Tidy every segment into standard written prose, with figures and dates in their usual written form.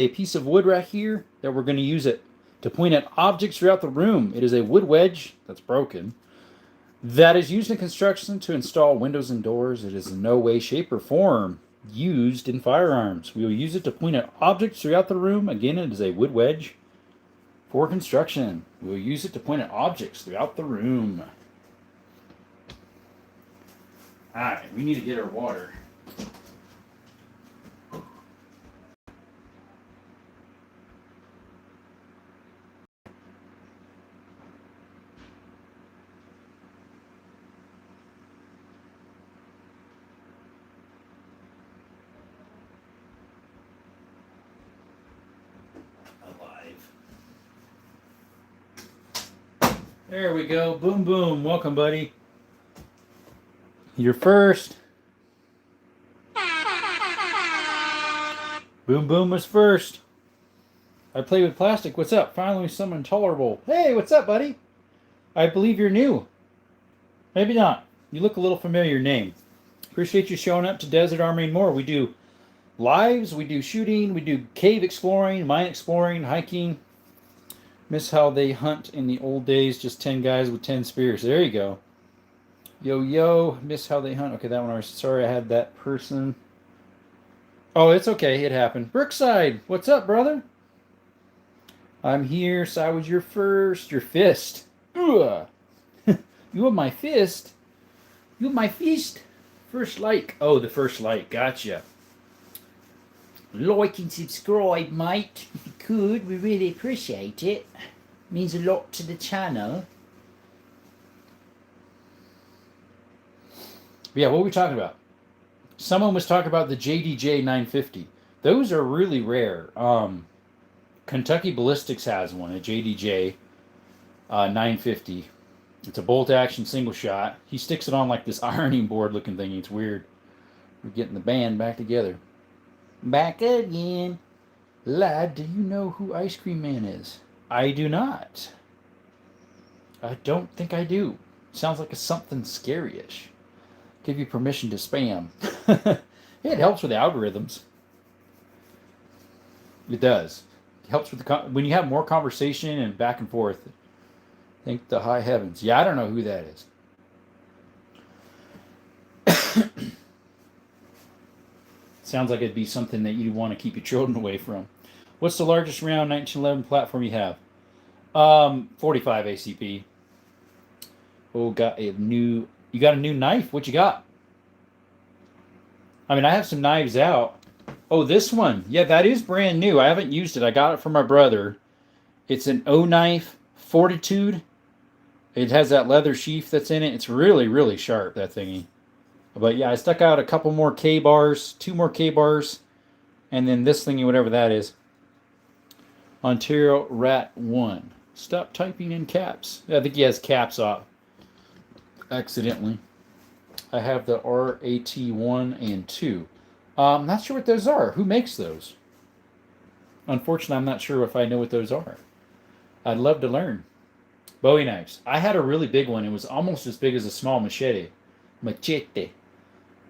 a piece of wood right here that we're going to use it to point at objects throughout the room. It is a wood wedge that's broken that is used in construction to install windows and doors. It is in no way, shape, or form used in firearms. We will use it to point at objects throughout the room. Again, it is a wood wedge for construction. We will use it to point at objects throughout the room. Alright, we need to get our water. There we go. Boom, boom. Welcome, buddy. You're first. Boom, boom was first. I play with plastic. What's up? Finally, some intolerable. Hey, what's up, buddy? I believe you're new. Maybe not. You look a little familiar. Name. Appreciate you showing up to Desert Armory and More. We do lives, we do shooting, we do cave exploring, mine exploring, hiking. Miss how they hunt in the old days, just 10 guys with 10 spears. There you go. Yo, yo, miss how they hunt. Okay, that one, sorry I had that person. Oh, it's okay, it happened. Brookside, what's up, brother? I'm here, so I was your first. Your fist. Ugh. You want my fist? You want my fist? First like. Oh, the first like, gotcha. Like and subscribe, mate. If you could, we really appreciate it. Means a lot to the channel. But yeah, what were we talking about? Someone was talking about the JDJ 950. Those are really rare. Kentucky Ballistics has one, a JDJ 950. It's a bolt action single shot. He sticks it on like this ironing board looking thing. It's weird. We're getting the band back together. Back again. Lad, do you know who Ice Cream Man is? I do not. I don't think I do. Sounds like a something scary-ish. Give you permission to spam. It helps with the algorithms. It does. It helps with the when you have more conversation and back and forth. Thank the high heavens. Yeah, I don't know who that is. Sounds like it'd be something that you want to keep your children away from. What's the largest round 1911 platform you have? 45 ACP. Oh, you got a new knife? What you got? I mean, I have some knives out. Oh, this one. Yeah, that is brand new. I haven't used it. I got it from my brother. It's an O knife Fortitude. It has that leather sheath that's in it. It's really, really sharp, that thingy. But yeah, I stuck out a couple more K-bars, 2 more K-bars, and then this thingy, whatever that is. Ontario Rat 1. Stop typing in caps. I think he has caps off. Accidentally. I have the RAT1 and 2. I'm not sure what those are. Who makes those? Unfortunately, I'm not sure if I know what those are. I'd love to learn. Bowie knives. I had a really big one. It was almost as big as a small machete. Machete.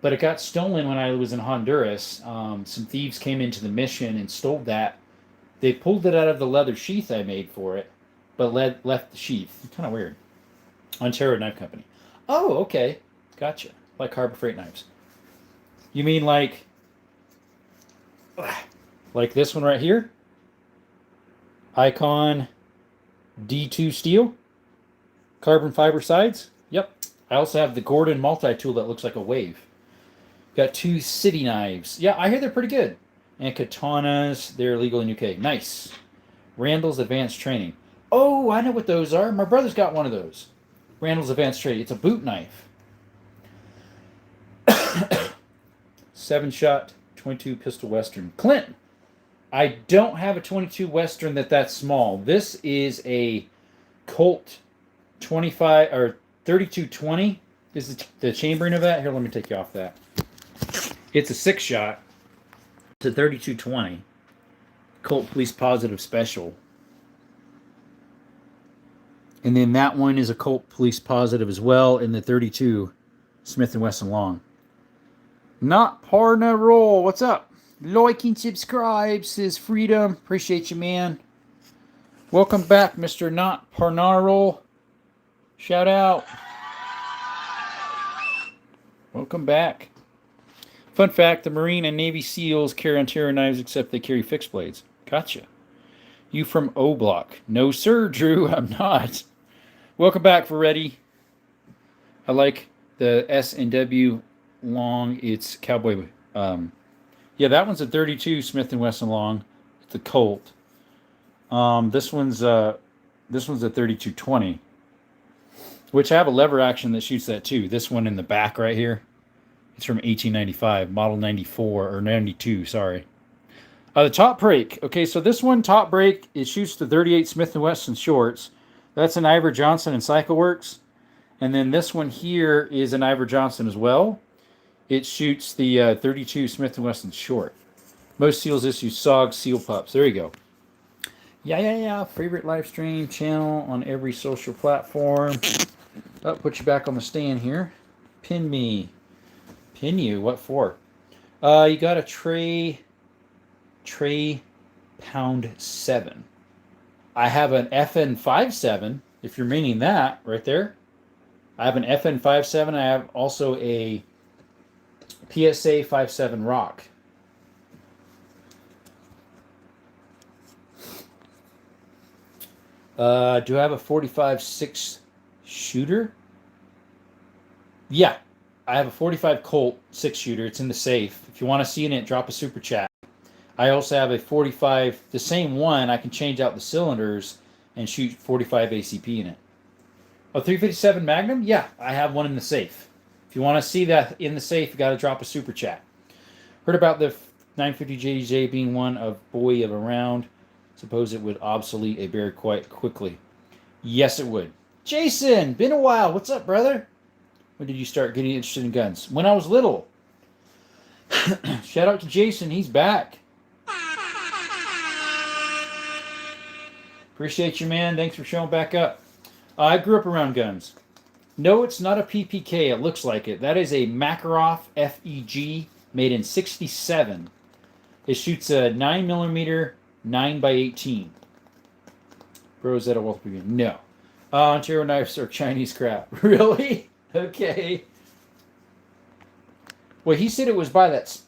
But it got stolen when I was in Honduras. Some thieves came into the mission and stole that. They pulled it out of the leather sheath I made for it, but left the sheath. Kind of weird. Ontario Knife Company. Oh, okay. Gotcha. Like Harbor Freight knives. You mean like this one right here? Icon D2 steel? Carbon fiber sides? Yep. I also have the Gordon multi-tool that looks like a wave. Got 2 city knives. Yeah, I hear they're pretty good. And katanas, they're illegal in UK. Nice. Randall's Advanced Training. Oh, I know what those are. My brother's got one of those. Randall's Advanced Training. It's a boot knife. 7-shot, 22 pistol Western. Clinton. I don't have a 22 Western that's small. This is a Colt 25 or 3220. This is the chambering of that. Here, let me take you off that. It's a 6-shot. It's a 3220. Colt Police Positive Special. And then that one is a Colt Police Positive as well in the 32 Smith & Wesson Long. Not Parna Roll. What's up? Like and subscribe, says Freedom. Appreciate you, man. Welcome back, Mr. Not Parnarol. Shout out. Welcome back. Fun fact, the Marine and Navy SEALs carry Ontario knives except they carry fixed blades. Gotcha. You from O Block? No, sir, Drew, I'm not. Welcome back, Ferretti. I like the S&W long. It's cowboy. Yeah, that one's a 32 Smith & Wesson long. It's a Colt. This one's a 32-20, which I have a lever action that shoots that too. This one in the back right here. It's from 1895, model 94 or 92. Sorry. The top brake. Okay, so this one top brake, it shoots the 38 Smith & Wesson shorts. That's an Ivor Johnson and CycleWorks. And then this one here is an Ivor Johnson as well. It shoots the 32 Smith & Wesson short. Most seals issue SOG seal pups. There you go. Yeah. Favorite live stream channel on every social platform. Oh, put you back on the stand here. Pin me. Pin you? What for? You got a tray pound 7. I have an FN57, if you're meaning that, right there. I have an FN57. I have also a PSA 57 Rock. Do I have a 45-6 shooter? Yeah, I have a 45 Colt 6 shooter. It's in the safe. If you want to see it, drop a super chat. I also have a 45, the same one. I can change out the cylinders and shoot 45 ACP in it. A 357 Magnum? Yeah, I have one in the safe. If you want to see that in the safe, you got to drop a super chat. Heard about the 950 JDJ being one of boy of a round. Suppose it would obsolete a bear quite quickly. Yes, it would. Jason, been a while. What's up, brother? When did you start getting interested in guns? When I was little. Shout out to Jason. He's back. Appreciate you, man. Thanks for showing back up. I grew up around guns. No, it's not a PPK. It looks like it. That is a Makarov FEG made in 67. It shoots a 9mm 9x18. Bros at a Wolf Brigade. No. Ontario knives are Chinese crap. Really? Okay. Well, he said it was by that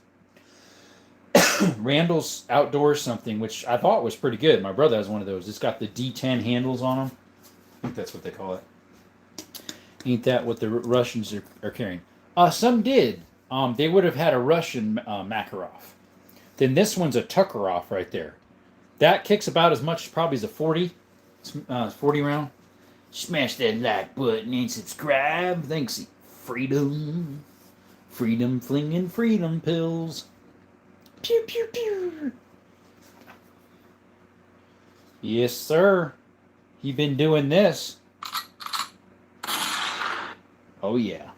Randall's Outdoors something, which I thought was pretty good. My brother has one of those. It's got the D10 handles on them. I think that's what they call it. Ain't that what the Russians are carrying? Some did. They would have had a Russian Makarov. Then this one's a Tuckerov right there. That kicks about as much probably as a 40 round. Smash that like button and subscribe. Thanks, Freedom. Freedom flinging freedom pills. Pew, pew, pew. Yes, sir. You've been doing this. Oh, yeah.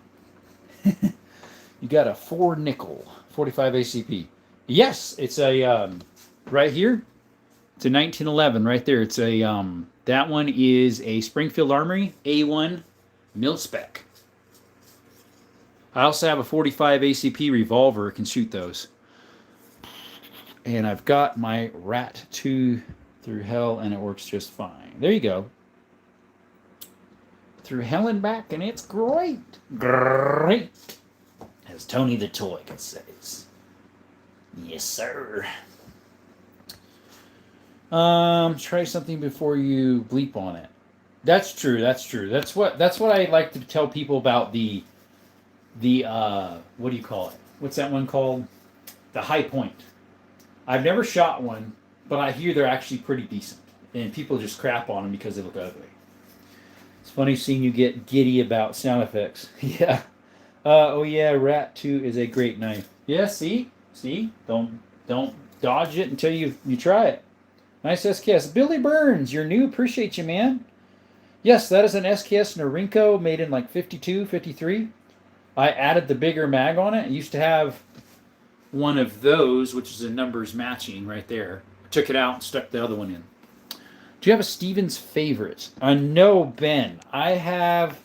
You got a 4 nickel, 45 ACP. Yes, it's a, right here. It's a 1911 right there. It's a, that one is a Springfield Armory A1 mil spec. I also have a 45 ACP revolver. Can shoot those. And I've got my Rat 2 through hell, and it works just fine. There you go. Through hell and back, and it's great. Great. As Tony the Toy says. Yes, sir. Try something before you bleep on it. That's true. That's true. That's what I like to tell people about the what do you call it? What's that one called? The High Point. I've never shot one, but I hear they're actually pretty decent, and people just crap on them because they look ugly. It's funny seeing you get giddy about sound effects. Yeah. Oh yeah, Rat 2 is a great knife. Yeah, see? Don't dodge it until you try it. Nice SKS. Billy Burns, you're new. Appreciate you, man. Yes, that is an SKS Norinco made in like 52, 53. I added the bigger mag on it. I used to have one of those, which is a numbers matching right there. I took it out and stuck the other one in. Do you have a Stevens favorite? No, Ben. I have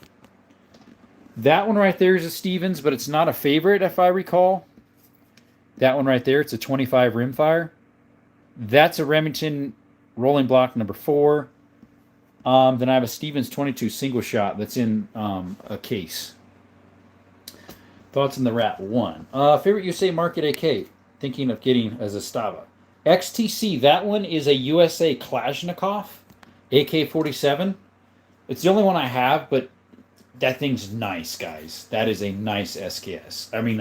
that one right there is a Stevens, but it's not a favorite if I recall. That one right there, it's a 25 rimfire. That's a Remington rolling block number 4. Then I have a Stevens 22 single shot that's in a case. Thoughts on the Rat 1. Favorite USA Market AK. Thinking of getting as a Stava. XTC, that one is a USA Kalashnikov AK-47. It's the only one I have, but that thing's nice, guys. That is a nice SKS. I mean,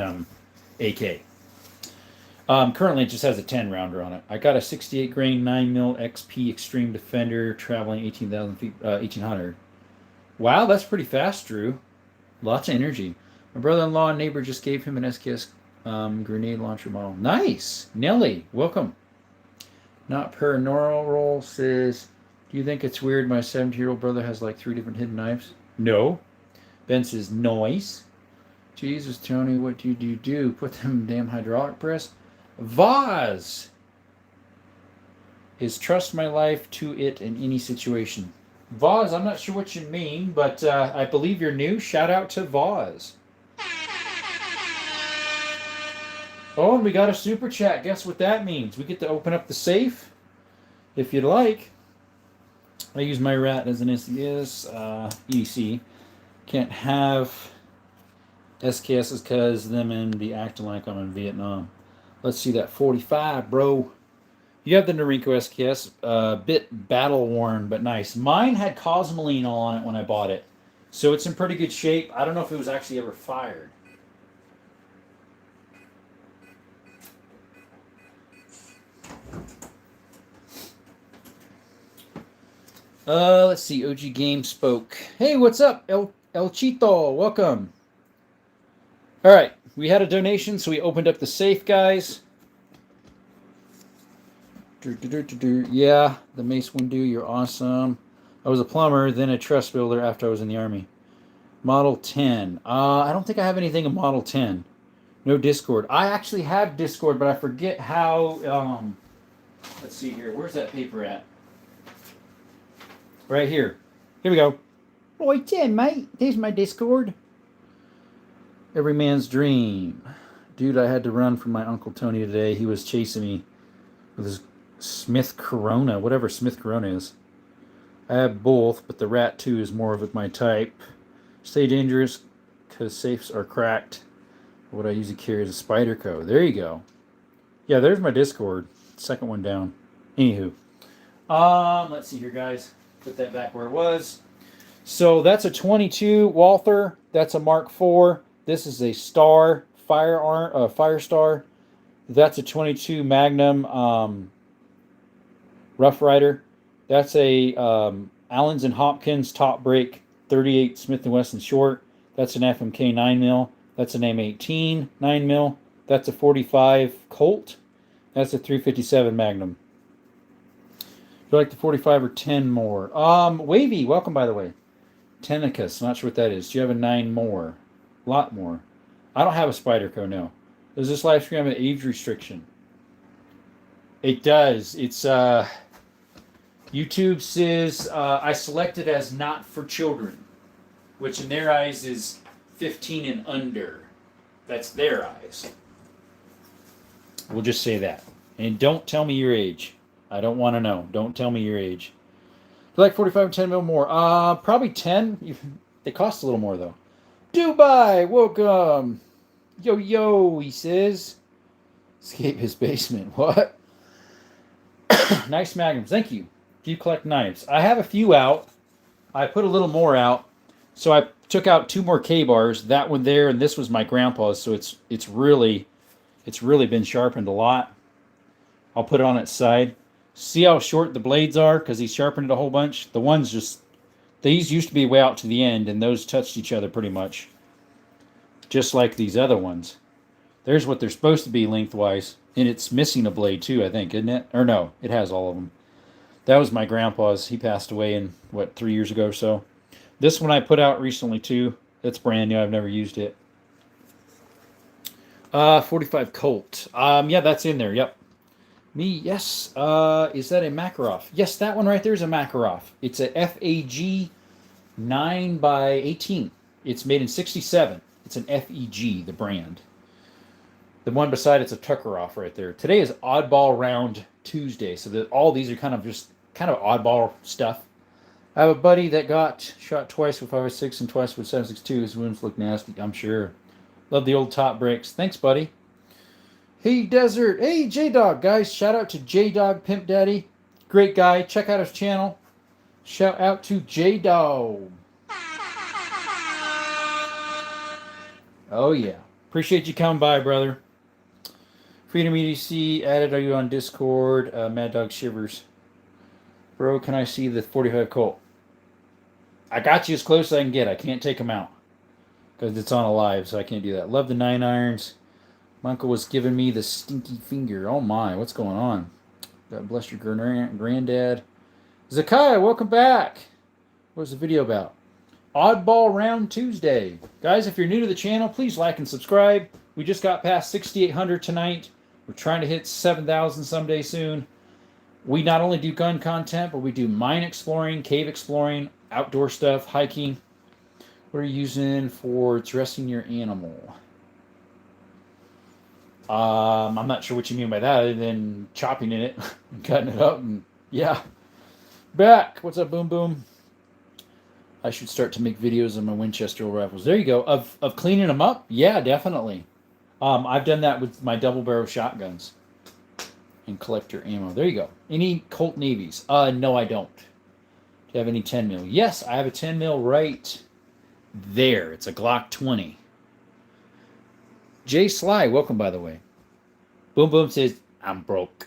AK. Currently, it just has a 10 rounder on it. I got a 68 grain 9mm XP Extreme Defender traveling 18,000 feet, 1800. Wow, that's pretty fast, Drew. Lots of energy. My brother-in-law and neighbor just gave him an SKS grenade launcher model. Nice, Nelly, welcome. Not paranormal says, do you think it's weird my 17-year-old brother has like 3 different hidden knives? No. Ben says, noise. Jesus, Tony, what do you do? Put them in damn hydraulic press? Vaz is trust my life to it in any situation. Vaz, I'm not sure what you mean, but I believe you're new. Shout out to Vaz. Oh, and we got a super chat. Guess what that means? We get to open up the safe, if you'd like. I use my Rat as an SES, EDC. Can't have SKSs because them and be acting like I'm in Vietnam. Let's see that 45, bro. You have the Norinco SKS, bit battle worn, but nice. Mine had Cosmoline on it when I bought it, so it's in pretty good shape. I don't know if it was actually ever fired. Let's see. OG Game spoke. Hey, what's up, El Chito? Welcome. All right, we had a donation, so we opened up the safe, guys. Yeah, the Mace Windu, you're awesome. I was a plumber, then a truss builder after I was in the Army. Model 10. I don't think I have anything in Model 10. No Discord. I actually have Discord, but I forget how... let's see here. Where's that paper at? Right here. Here we go. Roy 10, mate. There's my Discord. Every man's dream. Dude, I had to run from my Uncle Tony today. He was chasing me with his Smith Corona, whatever Smith Corona is. I have both, but the Rat 2 is more of my type. Stay dangerous, because safes are cracked. What I usually carry is a Spyderco. There you go. Yeah, there's my Discord. Second one down. Anywho. Let's see here, guys. Put that back where it was. So that's a 22 Walther. That's a Mark IV. This is a Star Firestar. That's a 22 Magnum Rough Rider. That's a Allens and Hopkins top break 38 Smith & Wesson short. That's an FMK 9mm. That's an M18 9mm. That's a 45 Colt. That's a 357 Magnum. Do you like the 45 or 10 more? Wavy, welcome by the way. Tenicus, not sure what that is. Do you have a 9 more? Lot more. I don't have a Spyderco, no. Does this live stream have an age restriction? It does. It's YouTube says I selected as not for children, which in their eyes is 15 and under. That's their eyes. We'll just say that. And don't tell me your age. I don't want to know. Don't tell me your age. Do you like 45 and 10 mil more? Probably 10. They cost a little more, though. Dubai, welcome. Yo, yo, he says. Escape his basement. What? Nice magnums. Thank you. Do you collect knives? I have a few out. I put a little more out. So I took out 2 more K-bars. That one there, and this was my grandpa's. So it's really been sharpened a lot. I'll put it on its side. See how short the blades are? Because he sharpened it a whole bunch. The ones these used to be way out to the end, and those touched each other pretty much. Just like these other ones. There's what they're supposed to be lengthwise. And it's missing a blade too, I think, isn't it? Or no, it has all of them. That was my grandpa's. He passed away in, 3 years ago or so. This one I put out recently too. It's brand new. I've never used it. 45 Colt. Yeah, that's in there. Yep. Me, yes. Is that a Makarov? Yes, that one right there is a Makarov. It's a FAG 9x18. It's made in 67. It's an FEG, the brand. The one beside it's a tucker off right there. Today is Oddball Round Tuesday, so all these are kind of oddball stuff. I have a buddy that got shot twice with 5.56 and twice with 7.62. His wounds look nasty, I'm sure. Love the old top breaks. Thanks, buddy. Hey, Desert. Hey, J-Dog, guys. Shout out to J-Dog Pimp Daddy. Great guy. Check out his channel. Shout out to J-Dog. Oh, yeah. Appreciate you coming by, brother. Freedom EDC added. Are you on Discord? Mad Dog Shivers. Bro, can I see the 45 Colt? I got you as close as I can get. I can't take them out because it's on a live, so I can't do that. Love the 9 irons. My uncle was giving me the stinky finger. Oh my, what's going on? God bless your granddad. Zakiah, welcome back. What's the video about? Oddball Round Tuesday. Guys, if you're new to the channel, please like and subscribe. We just got past 6,800 tonight. We're trying to hit 7,000 someday soon. We not only do gun content, but we do mine exploring, cave exploring, outdoor stuff, hiking. What are you using for dressing your animal? I'm not sure what you mean by that, other than chopping in it and cutting it up. And yeah. Back. What's up, Boom Boom? I should start to make videos of my Winchester rifles. There you go. Of cleaning them up? Yeah, definitely. I've done that with my double barrel shotguns and collector ammo. There you go. Any Colt Navies? No, I don't. Do you have any 10 mil? Yes, I have a 10 mil right there. It's a Glock 20. Jay Sly, welcome, by the way. Boom Boom says, I'm broke.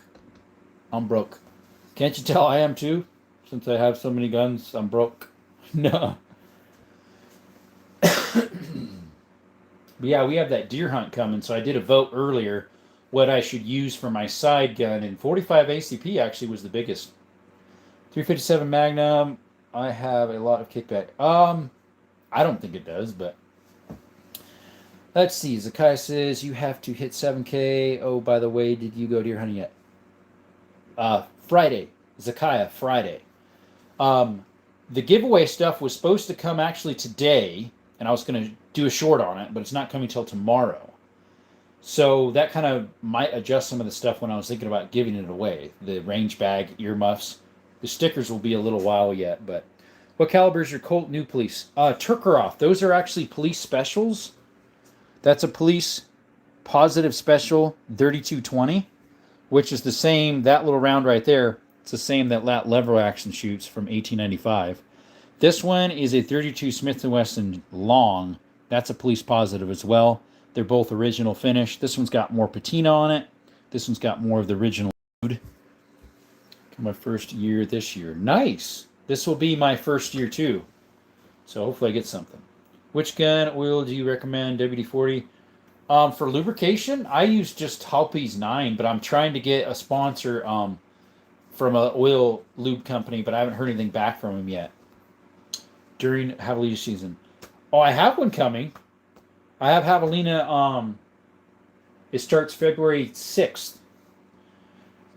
I'm broke. Can't you tell I am too? Since I have so many guns, I'm broke. No. But yeah, we have that deer hunt coming, so I did a vote earlier what I should use for my side gun, and 45 ACP actually was the biggest. 357 Magnum, I have a lot of kickback. I don't think it does, but let's see. Zakiah says you have to hit 7K. Oh, by the way, did you go deer hunting yet? Friday. Zakiah, Friday. The giveaway stuff was supposed to come actually today, and I was going to do a short on it, but it's not coming till tomorrow. So that kind of might adjust some of the stuff when I was thinking about giving it away. The range bag, earmuffs. The stickers will be a little while yet, but what caliber is your Colt New Police? Turkaroff. Those are actually police specials. That's a police positive special 3220, which is the same, that little round right there, it's the same that lever action shoots from 1895. This one is a 32 Smith & Wesson long. That's a police positive as well. They're both original finish. This one's got more patina on it. This one's got more of the original wood. My first year this year. Nice. This will be my first year too. So hopefully I get something. Which gun oil do you recommend? WD-40. For lubrication, I use just Halpi's 9, but I'm trying to get a sponsor from an oil lube company, but I haven't heard anything back from him yet during Javelina season. Oh, I have one coming. I have Javelina. It starts February 6th.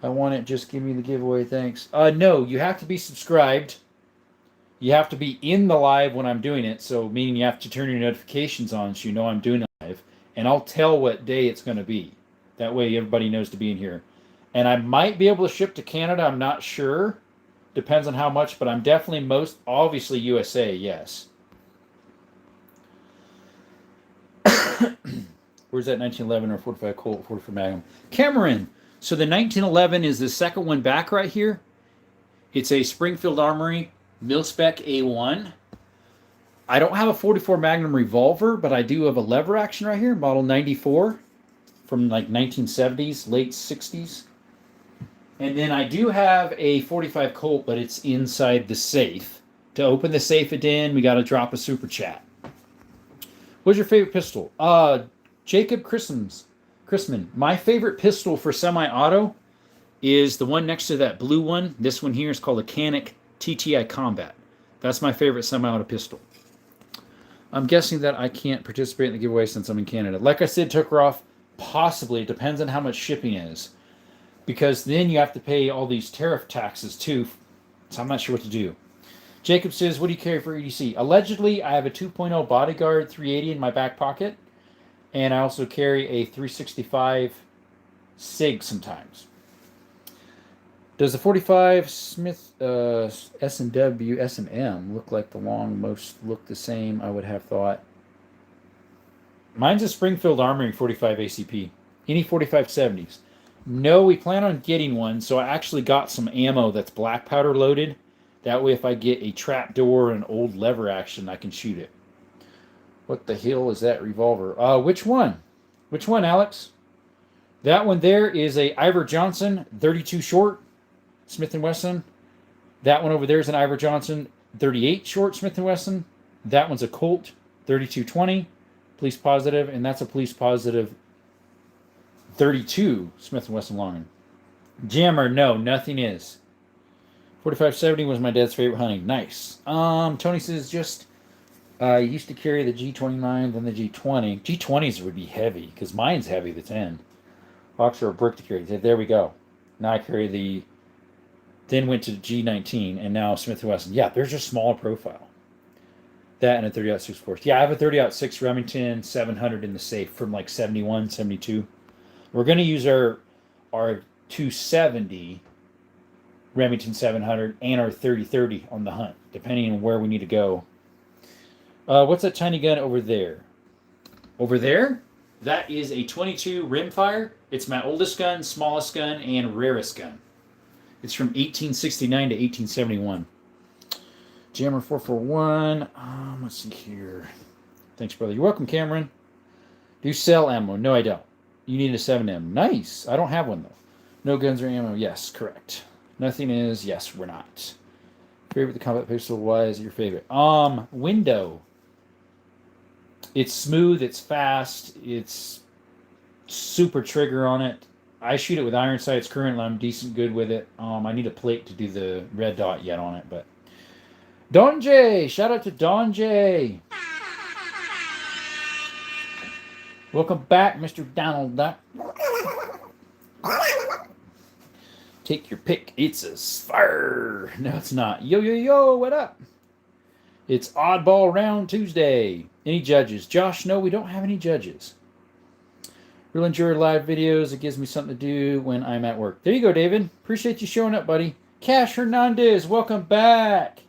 I want it. Just give me the giveaway. Thanks. No, you have to be subscribed. You have to be in the live when I'm doing it. So meaning you have to turn your notifications on so you know I'm doing it live. And I'll tell what day it's going to be. That way everybody knows to be in here. And I might be able to ship to Canada. I'm not sure. Depends on how much. But I'm definitely obviously USA, yes. Where's that 1911 or 45 Colt, 44 Magnum? Cameron. So the 1911 is the second one back right here. It's a Springfield Armory mil-spec A1. I don't have a 44 Magnum revolver, but I do have a lever action right here, model 94 from like 1970s, late 60s. And then I do have a 45 Colt, but it's inside the safe. To open the safe again, we got to drop a super chat. What's your favorite pistol? Jacob Chrisman. My favorite pistol for semi-auto is the one next to that blue one. This one here is called a Canic TTI Combat. That's my favorite semi-auto pistol. I'm guessing that I can't participate in the giveaway since I'm in Canada. Like I said, Tuckeroff, possibly. It depends on how much shipping is. Because then you have to pay all these tariff taxes too. So I'm not sure what to do. Jacob says, what do you carry for EDC? Allegedly, I have a 2.0 Bodyguard 380 in my back pocket. And I also carry a 365 SIG sometimes. Does the 45 Smith S&W S&M look like the long? Most look the same, I would have thought. Mine's a Springfield Armory 45 ACP. Any 4570s. No, we plan on getting one, so I actually got some ammo that's black powder loaded. That way if I get a trap door and old lever action, I can shoot it. What the hell is that revolver? Which one? Which one, Alex? That one there is a Ivor Johnson 32 short Smith & Wesson. That one over there is an Ivor Johnson 38 short Smith & Wesson. That one's a Colt 3220 police positive, and that's a police positive 32 Smith & Wesson long. Jammer, no, nothing is. 4570 was my dad's favorite hunting. Nice. Tony says just used to carry the G29, then the G20. G20s would be heavy because mine's heavy. The 10. Hawks are a brick to carry. There we go. Now I carry the. Then went to the G19 and now Smith & Wesson. Yeah, they're just smaller profile. That and a 30-06, of course. Yeah, I have a 30-06 Remington 700 in the safe from like 71, 72. We're going to use our 270 Remington 700 and our 30-30 on the hunt, depending on where we need to go. What's that tiny gun over there? Over there? That is a 22 rimfire. It's my oldest gun, smallest gun, and rarest gun. It's from 1869 to 1871. Jammer 441. Let's see here. Thanks, brother. You're welcome, Cameron. Do you sell ammo? No, I don't. You need a 7M. Nice. I don't have one, though. No guns or ammo. Yes, correct. Nothing is. Yes, we're not. Favorite the combat pistol? Why is it your favorite? Window. It's smooth. It's fast. It's super trigger on it. I shoot it with iron sights currently. I'm decent good with it. I need a plate to do the red dot yet on it, but Don J. Shout out to Don J. Welcome back, Mr. Donald Duck. Take your pick. It's a fire. No, it's not. Yo, yo, yo, what up? It's Oddball Round Tuesday. Any judges? Josh, no, we don't have any judges. Really enjoy live videos. It gives me something to do when I'm at work. There you go, David. Appreciate you showing up, buddy. Cash Hernandez, welcome back.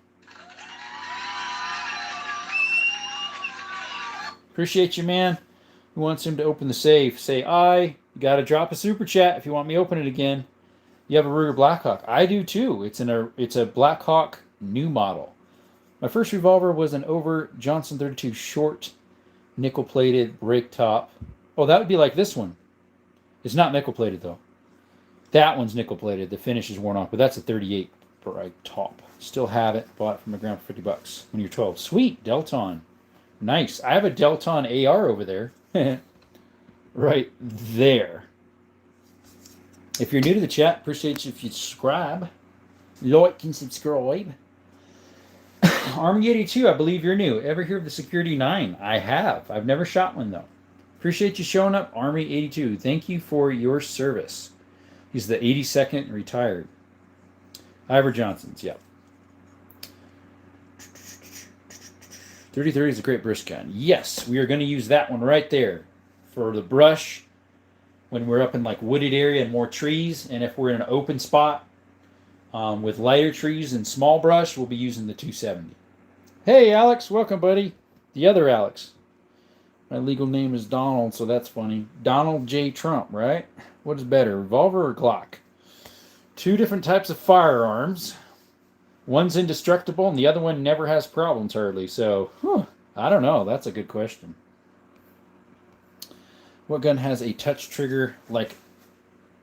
Appreciate you, man. Who wants him to open the safe? Say aye. You got to drop a super chat if you want me to open it again. You have a Ruger Blackhawk. I do too. It's a Blackhawk new model. My first revolver was an Over Johnson 32 short, nickel-plated break top. Oh, that would be like this one. It's not nickel-plated, though. That one's nickel-plated. The finish is worn off, but that's a 38 bright top. Still have it. Bought it from my grandpa for $50 when you're 12. Sweet. Delton. Nice. I have a Delton AR over there. Right there. If you're new to the chat, appreciate you if you subscribe. Like and subscribe. Army 82, I believe you're new. Ever hear of the Security 9? I have. I've never shot one, though. Appreciate you showing up, Army 82. Thank you for your service. He's the 82nd retired. Ivor Johnson's, yep. 3030 is a great brush gun. Yes, we are going to use that one right there for the brush when we're up in like wooded area and more trees. And if we're in an open spot with lighter trees and small brush, we'll be using the 270. Hey, Alex. Welcome, buddy. The other Alex. My legal name is Donald, so that's funny. Donald J. Trump, right? What is better, revolver or Glock? Two different types of firearms. One's indestructible, and the other one never has problems hardly. So, I don't know. That's a good question. What gun has a touch trigger like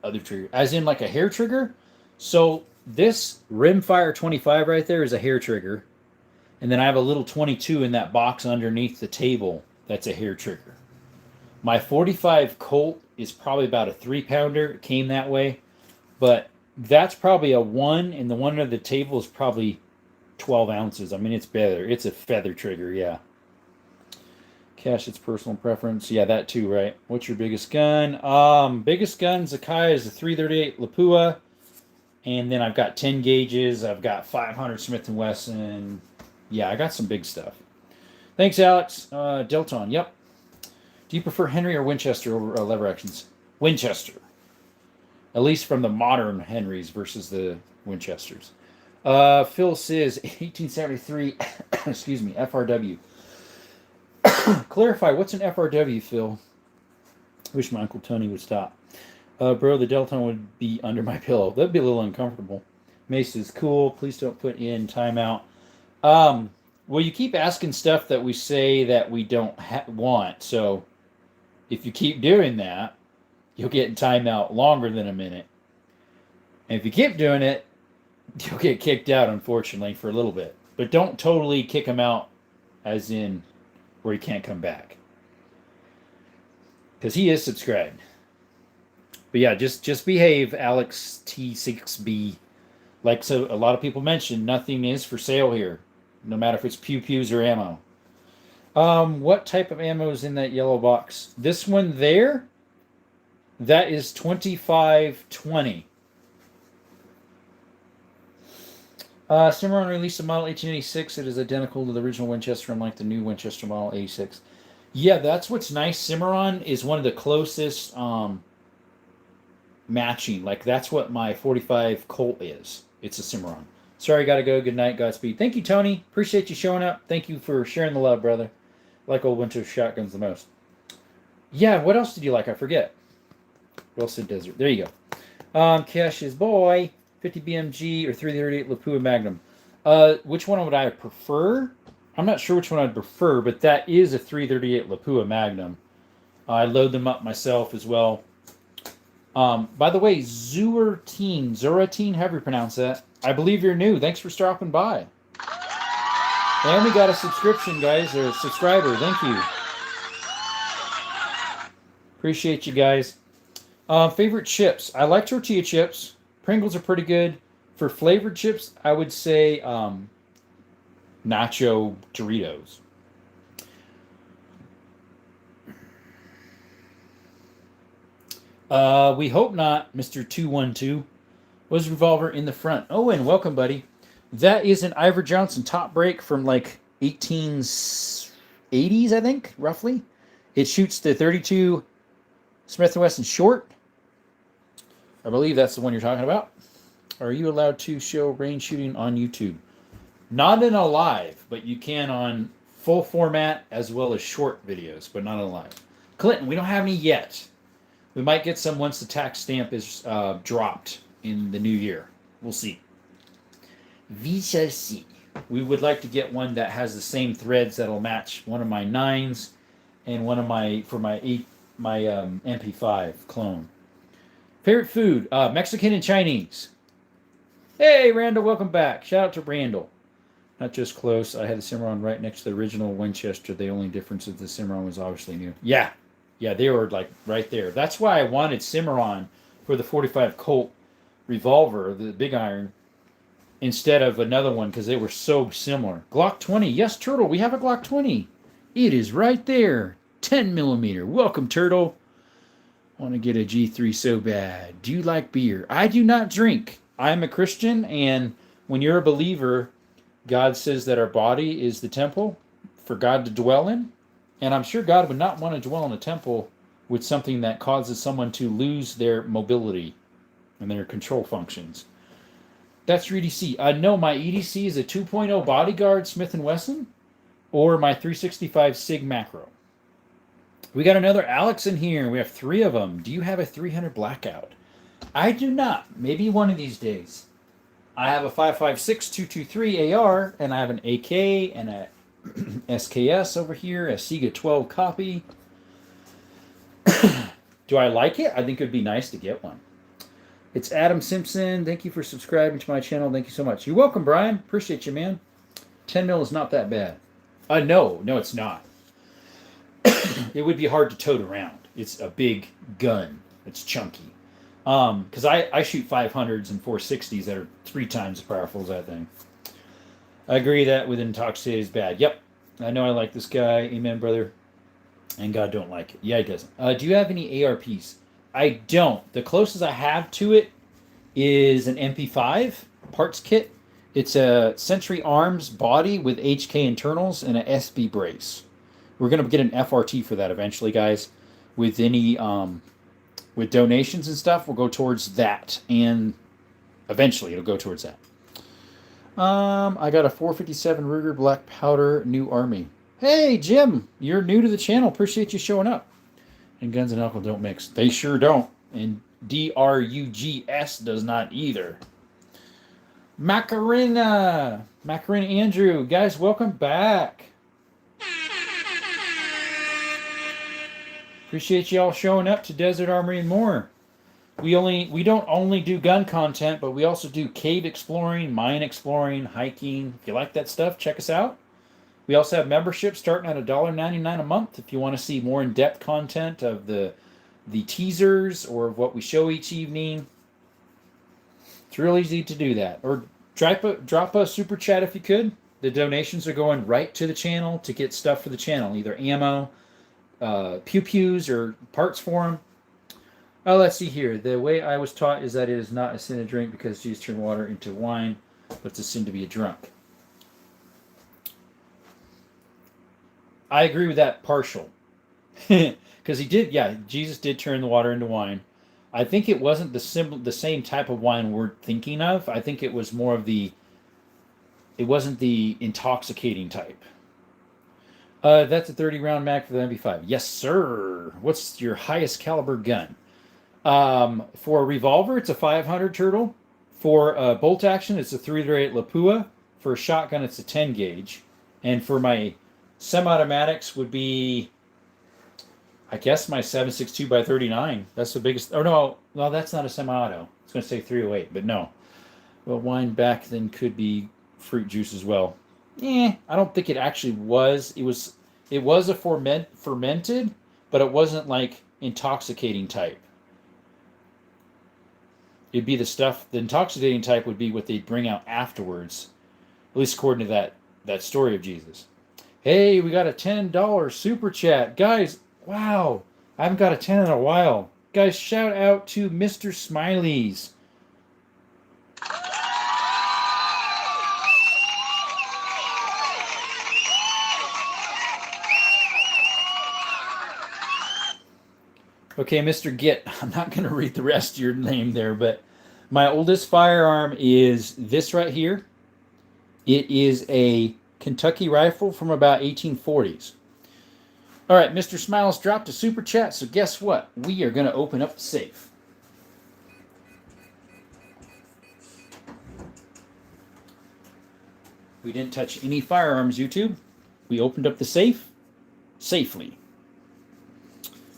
other trigger? As in like a hair trigger? So, this Rimfire 25 right there is a hair trigger. And then I have a little 22 in that box underneath the table. That's a hair trigger. My 45 Colt is probably about a 3-pounder. It came that way. But that's probably a 1, and the one under the table is probably 12 ounces. I mean, it's better. It's a feather trigger, yeah. Cash, it's personal preference. Yeah, that too, right? What's your biggest gun? Biggest gun, Zakai, is a 338 Lapua. And then I've got 10 gauges. I've got 500 Smith & Wesson. Yeah, I got some big stuff. Thanks, Alex. Delton, yep. Do you prefer Henry or Winchester over lever actions? Winchester. At least from the modern Henrys versus the Winchesters. Phil says 1873, excuse me, FRW. Clarify, what's an FRW, Phil? Wish my Uncle Tony would stop. Bro, the Delton would be under my pillow. That'd be a little uncomfortable. Mace is cool. Please don't put in timeout. Well, you keep asking stuff that we say that we don't want. So if you keep doing that, you'll get in timeout longer than a minute. And if you keep doing it, you'll get kicked out, unfortunately, for a little bit. But don't totally kick him out as in where he can't come back. Because he is subscribed. But yeah, just behave, Alex T6B. Like so a lot of people mentioned, nothing is for sale here. No matter if it's pew-pews or ammo. What type of ammo is in that yellow box? This one there, that is 2520. Cimarron released a model 1886. It is identical to the original Winchester, unlike the new Winchester model 86. Yeah, that's what's nice. Cimarron is one of the closest matching. Like, that's what my 45 Colt is. It's a Cimarron. Sorry, gotta go. Good night. Godspeed. Thank you, Tony. Appreciate you showing up. Thank you for sharing the love, brother. I like old winter shotguns the most. Yeah, what else did you like? I forget. Wilson Desert. There you go. Cash's boy. 50 BMG or 338 Lapua Magnum. Which one would I prefer? I'm not sure which one I'd prefer, but that is a 338 Lapua Magnum. I load them up myself as well. By the way, Zuratine, however you pronounce that, I believe you're new. Thanks for stopping by. And we got a subscription, guys, or a subscriber. Thank you. Appreciate you guys. Favorite chips. I like tortilla chips. Pringles are pretty good. For flavored chips, I would say nacho Doritos. We hope not, Mr. 212. Was revolver in the front. Owen, welcome, buddy. That is an Ivor Johnson top break from like 1880s, I think, roughly. It shoots the 32 Smith & Wesson short. I believe that's the one you're talking about. Are you allowed to show range shooting on YouTube? Not in a live, but you can on full format as well as short videos, but not on live. Clinton, we don't have any yet. We might get some once the tax stamp is dropped in the new year. We'll see. We shall see. We would like to get one that has the same threads that'll match one of my 9s and one of my MP5 clone. Favorite food, Mexican and Chinese. Hey, Randall, welcome back. Shout out to Randall. Not just close. I had the Cimarron right next to the original Winchester. The only difference is the Cimarron was obviously new. Yeah, they were like right there. That's why I wanted Cimarron for the 45 Colt revolver, the big iron, instead of another one because they were so similar. Glock 20. Yes, Turtle, we have a Glock 20. It is right there. 10 millimeter. Welcome, Turtle. Want to get a G3 so bad. Do you like beer? I do not drink. I'm a Christian, and when you're a believer, God says that our body is the temple for God to dwell in. And I'm sure God would not want to dwell in a temple with something that causes someone to lose their mobility and their control functions. That's your EDC. No, my EDC is a 2.0 Bodyguard Smith & Wesson or my 365 Sig Macro. We got another Alex in here. We have 3 of them. Do you have a 300 Blackout? I do not. Maybe one of these days. I have a 5.56 223 AR, and I have an AK and a SKS over here, a Sega 12 copy. Do I like it? I think it would be nice to get one. It's Adam Simpson. Thank you for subscribing to my channel. Thank you so much. You're welcome, Brian. Appreciate you, man. 10 mil is not that bad. No, it's not. It would be hard to tote around. It's a big gun. It's chunky. Because I shoot 500s and 460s that are 3 times as powerful as that thing. I agree that with intoxicated is bad. Yep. I know I like this guy. Amen, brother. And God don't like it. Yeah, he doesn't. Do you have any ARPs? I don't. The closest I have to it is an MP5 parts kit. It's a Century Arms body with HK internals and a SB brace. We're going to get an FRT for that eventually, guys. With any with donations and stuff, we'll go towards that, and eventually it'll go towards that. I got a 457 Ruger Black Powder New Army. Hey, Jim, you're new to the channel. Appreciate you showing up. And guns and alcohol don't mix. They sure don't. And DRUGS does not either. Macarena Andrew. Guys, welcome back. Appreciate you all showing up to Desert Armory and More. We don't only do gun content, but we also do cave exploring, mine exploring, hiking. If you like that stuff, check us out. We also have memberships starting at $1.99 a month if you want to see more in-depth content of the teasers or of what we show each evening. It's real easy to do that. Or drop a super chat if you could. The donations are going right to the channel to get stuff for the channel, either ammo, pew-pews, or parts for them. Oh, let's see here. The way I was taught is that it is not a sin to drink because Jesus turned water into wine, but it's a sin to be a drunk. I agree with that partial. Because Jesus did turn the water into wine. I think it wasn't the same type of wine we're thinking of. I think it was more of it wasn't the intoxicating type. That's a 30-round mag for the MP5. Yes, sir. What's your highest caliber gun? For a revolver, it's a 500 Turtle. For a bolt action, it's a 308 Lapua. For a shotgun, it's a 10 gauge. And for my semi-automatics would be, I guess, my 7.62 by 39. That's the biggest. Oh no, that's not a semi-auto. I was going to say 308, but no. Well, wine back then could be fruit juice as well. I don't think it actually was. It was a fermented, but it wasn't like intoxicating type. It'd be the intoxicating type would be what they'd bring out afterwards, at least according to that story of Jesus. Hey, we got a $10 super chat. Guys, wow. I haven't got a 10 in a while. Guys, shout out to Mr. Smileys. Okay, Mr. Git, I'm not going to read the rest of your name there, but my oldest firearm is this right here. It is a Kentucky rifle from about 1840s. All right, Mr. Smiles dropped a super chat, so guess what? We are going to open up the safe. We didn't touch any firearms, YouTube. We opened up the safe safely.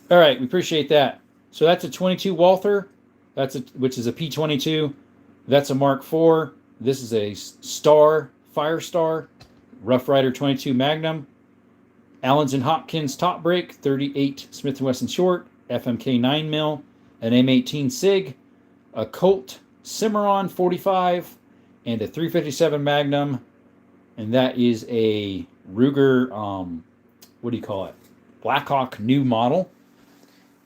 All right, we appreciate that. So that's a 22 Walther, which is a P22. That's a Mark IV. This is a Firestar, Rough Rider 22 Magnum, Allens & Hopkins top break, 38 Smith & Wesson short, FMK 9mm, an M18 SIG, a Colt Cimarron 45, and a 357 Magnum, and that is a Ruger, what do you call it? Blackhawk new model.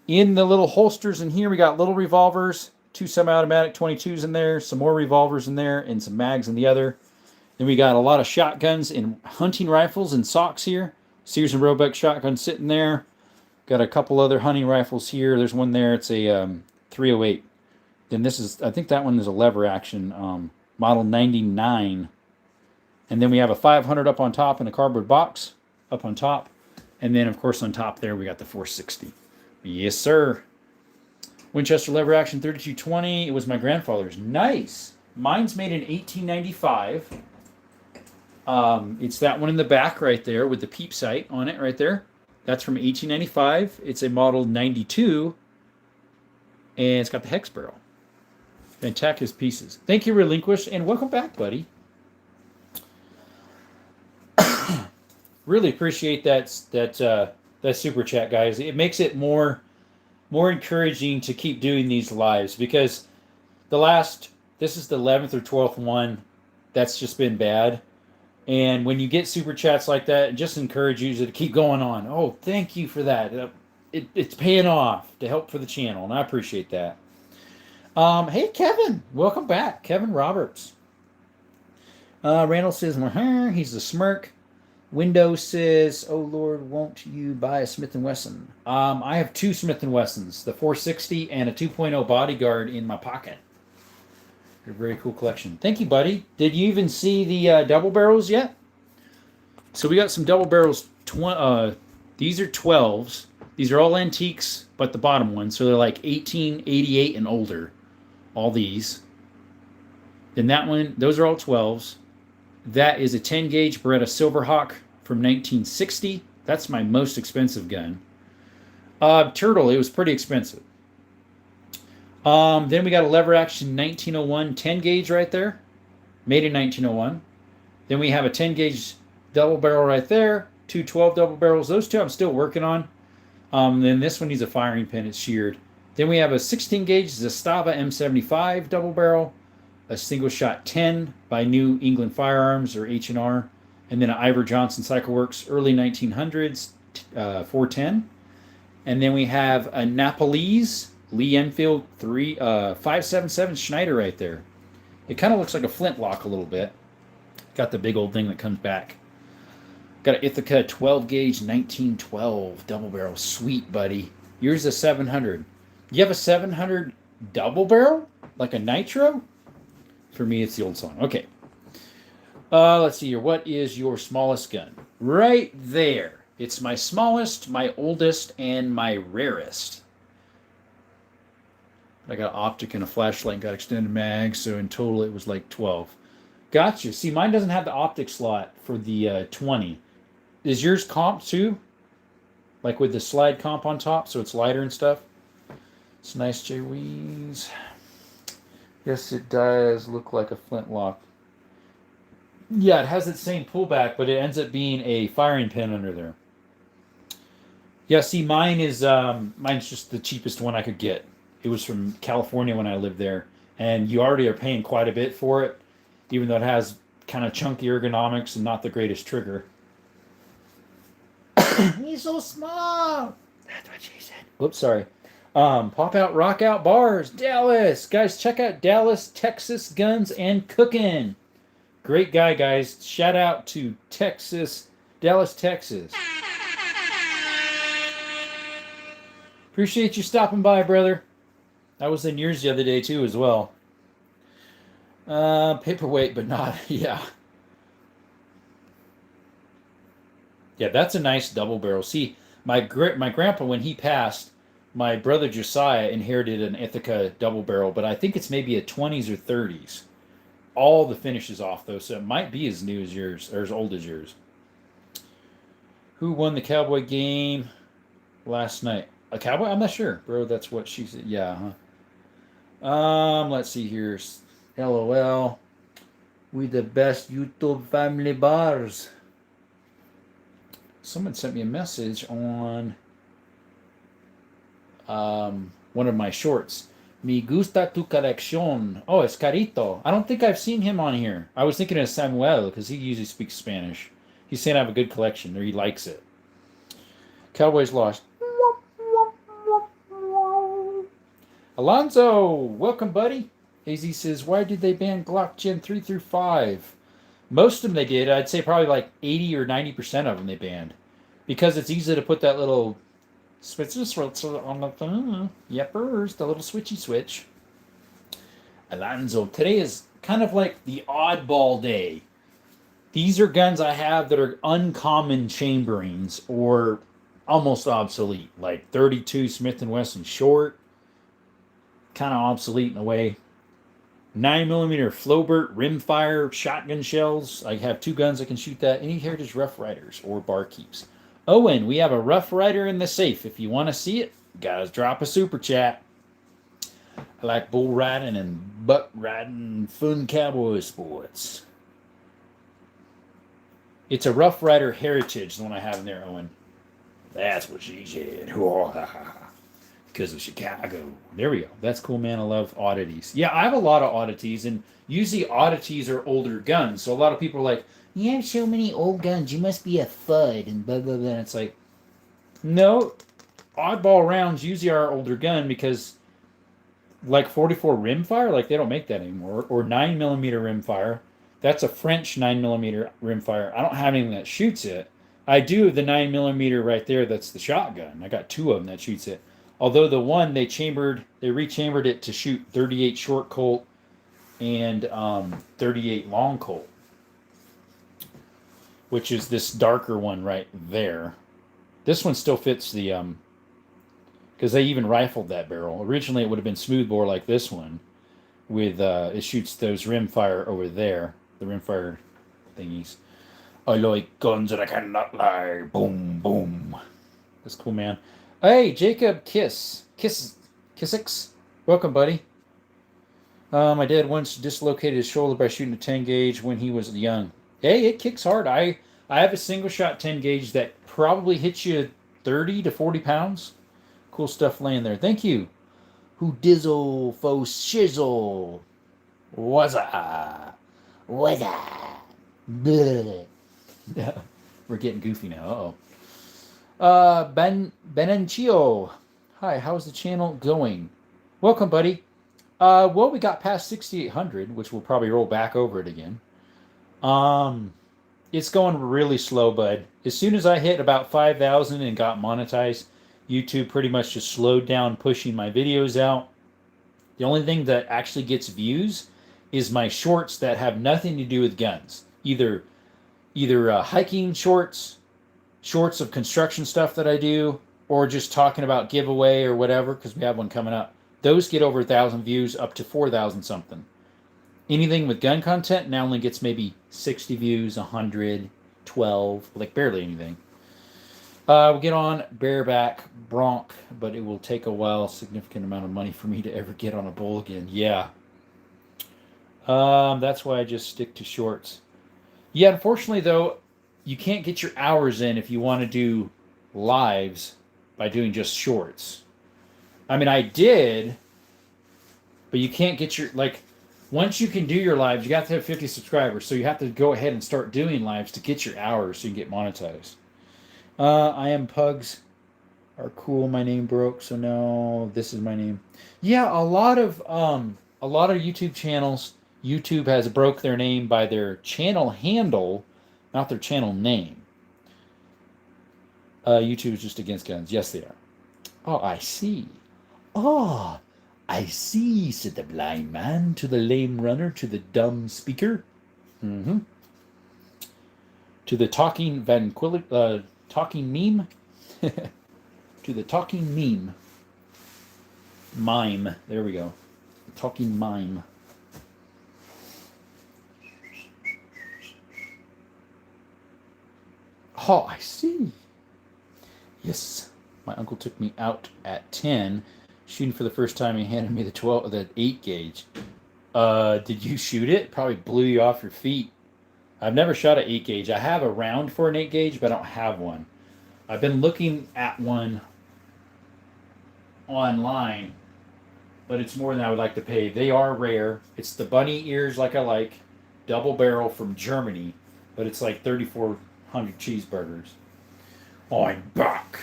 In the little holsters in here, we got little revolvers, 2 semi-automatic 22s in there, some more revolvers in there, and some mags in the other. Then we got a lot of shotguns and hunting rifles and socks here. Sears and Roebuck shotgun sitting there. Got a couple other hunting rifles here. There's one there. It's a 308. Then this is, I think that one is a lever action, model 99. And then we have a 500 up on top in a cardboard box up on top. And then, of course, on top there, we got the 460. Yes, sir. Winchester lever action 3220. It was my grandfather's. Nice. Mine's made in 1895. It's that one in the back right there with the peep sight on it right there. That's from 1895. It's a model 92. And it's got the hex barrel. Fantastic pieces. Thank you, Relinquish, and welcome back, buddy. Really appreciate that super chat, guys. It makes it more encouraging to keep doing these lives because this is the 11th or 12th one that's just been bad. And when you get super chats like that, it just encourages you to keep going on. Oh, thank you for that. It's paying off to help for the channel, and I appreciate that. Hey, Kevin. Welcome back. Kevin Roberts. Randall says, he's the smirk. Windows says, "Oh Lord, won't you buy a Smith & Wesson?" I have two Smith & Wessons, the 460 and a 2.0 Bodyguard in my pocket. A very cool collection. Thank you, buddy. Did you even see the double barrels yet? So we got some double barrels. These are 12s. These are all antiques, but the bottom ones. So they're like 1888 and older. All these. Then that one, those are all 12s. That is a 10 gauge Beretta Silverhawk from 1960. That's my most expensive gun. Turtle, it was pretty expensive. Then we got a lever action 1901 10 gauge right there, made in 1901. Then we have a 10 gauge double barrel right there, two 12 double barrels. Those two I'm still working on. Then this one needs a firing pin, it's sheared. Then we have a 16 gauge Zastava M75 double barrel, a single shot 10 by New England Firearms or H&R, and then an Ivor Johnson Cycle Works early 1900s 410. And then we have a Napolese Lee Enfield 577 Schneider right there. It kind of looks like a flintlock a little bit. Got the big old thing that comes back. Got an Ithaca 12 gauge 1912 double barrel. Sweet, buddy. Yours is a 700. You have a 700 double barrel? Like a nitro? For me, it's the old song. Okay. Let's see here. What is your smallest gun? Right there. It's my smallest, my oldest, and my rarest. I got an optic and a flashlight and got extended mag, so in total it was like 12. Gotcha. See, mine doesn't have the optic slot for the 20. Is yours comp too? Like with the slide comp on top, so it's lighter and stuff? It's nice, J. Wees. Yes, it does look like a flintlock. Yeah, it has that same pullback, but it ends up being a firing pin under there. Yeah, see, mine's just the cheapest one I could get. It was from California when I lived there, and you already are paying quite a bit for it, even though it has kind of chunky ergonomics and not the greatest trigger. He's so small. That's what she said. Whoops, sorry. Pop out, rock out bars, Dallas. Guys, check out Dallas, Texas Guns and Cooking. Great guy, guys. Shout out to Dallas, Texas. Appreciate you stopping by, brother. I was in yours the other day, too, as well. Paperweight, but not, yeah. Yeah, that's a nice double barrel. See, my grandpa, when he passed, my brother Josiah inherited an Ithaca double barrel, but I think it's maybe a 20s or 30s. All the finishes off, though, so it might be as new as yours, or as old as yours. Who won the Cowboy game last night? A Cowboy? I'm not sure, bro. That's what she said. Yeah, huh? Let's see here. LOL. We the best YouTube family bars. Someone sent me a message on one of my shorts. Me gusta tu colección. Oh, it's Carito. I don't think I've seen him on here. I was thinking of Samuel because he usually speaks Spanish. He's saying I have a good collection, or he likes it. Cowboys lost. Alonzo, welcome, buddy. AZ says, why did they ban Glock Gen 3 through 5? Most of them they did. I'd say probably like 80 or 90% of them they banned. Because it's easy to put that little switch on the phone. Yepers, the little switchy switch. Alonzo, today is kind of like the oddball day. These are guns I have that are uncommon chamberings or almost obsolete. Like 32 Smith & Wesson short. Kind of obsolete in a way. 9mm Flowbert rimfire shotgun shells. I have two guns that can shoot that. Any Heritage Rough Riders or Barkeeps. Owen, we have a Rough Rider in the safe. If you want to see it, guys, drop a super chat. I like bull riding and buck riding, fun cowboy sports. It's a Rough Rider Heritage, the one I have in there, Owen. That's what she said. Because of Chicago. There we go. That's cool, man. I love oddities. Yeah, I have a lot of oddities, and usually oddities are older guns. So a lot of people are like, you have so many old guns, you must be a FUD, and blah, blah, blah. And it's like, no, oddball rounds usually are older gun because, like 44 rimfire, like they don't make that anymore, or 9mm rimfire. That's a French 9mm rimfire. I don't have anything that shoots it. I do have the 9mm right there. That's the shotgun. I got two of them that shoots it. Although the one they rechambered it to shoot 38 short Colt and 38 long Colt, which is this darker one right there. This one still fits the because they even rifled that barrel. Originally, it would have been smoothbore like this one, with it shoots those rimfire over there, the rimfire thingies. I like guns and I cannot lie. Boom, boom. That's cool, man. Hey, Jacob Kissix. Welcome, buddy. My dad once dislocated his shoulder by shooting a 10 gauge when he was young. Hey, it kicks hard. I have a single shot 10 gauge that probably hits you 30 to 40 pounds. Cool stuff laying there. Thank you. Who dizzle fo shizzle. Wazza. Bleh. We're getting goofy now. Uh-oh. Benenchio. Hi, how's the channel going? Welcome, buddy. Well, we got past 6,800, which we'll probably roll back over it again. It's going really slow, bud. As soon as I hit about 5,000 and got monetized, YouTube pretty much just slowed down pushing my videos out. The only thing that actually gets views is my shorts that have nothing to do with guns. Either hiking shorts of construction stuff that I do, or just talking about giveaway or whatever, because we have one coming up. Those get over 1,000 views, up to 4,000 something. Anything with gun content now only gets maybe 60 views, 100, 12, like barely anything. We'll get on bareback bronc, but it will take a while, significant amount of money for me to ever get on a bull again. Yeah. That's why I just stick to shorts. Yeah, unfortunately, though, you can't get your hours in if you want to do lives by doing just shorts. I mean, I did, but you can't get your, like, once you can do your lives, you have to have 50 subscribers, so you have to go ahead and start doing lives to get your hours so you can get monetized. I am Pugs are cool. My name broke, so now this is my name. Yeah, a lot of YouTube channels, YouTube has broke their name by their channel handle, not their channel name. YouTube is just against guns. Yes, they are. Oh, I see. Oh, I see, said the blind man to the lame runner, to the dumb speaker. Mm-hmm. To the talking talking meme. To the talking meme. Mime. There we go. The talking mime. Oh, I see. Yes. My uncle took me out at 10, shooting for the first time. He handed me the 8 gauge. Did you shoot it? Probably blew you off your feet. I've never shot an 8 gauge. I have a round for an 8 gauge, but I don't have one. I've been looking at one online, but it's more than I would like to pay. They are rare. It's the bunny ears like I like, double barrel from Germany, but it's like 3,400 cheeseburgers. Oh, I'm back.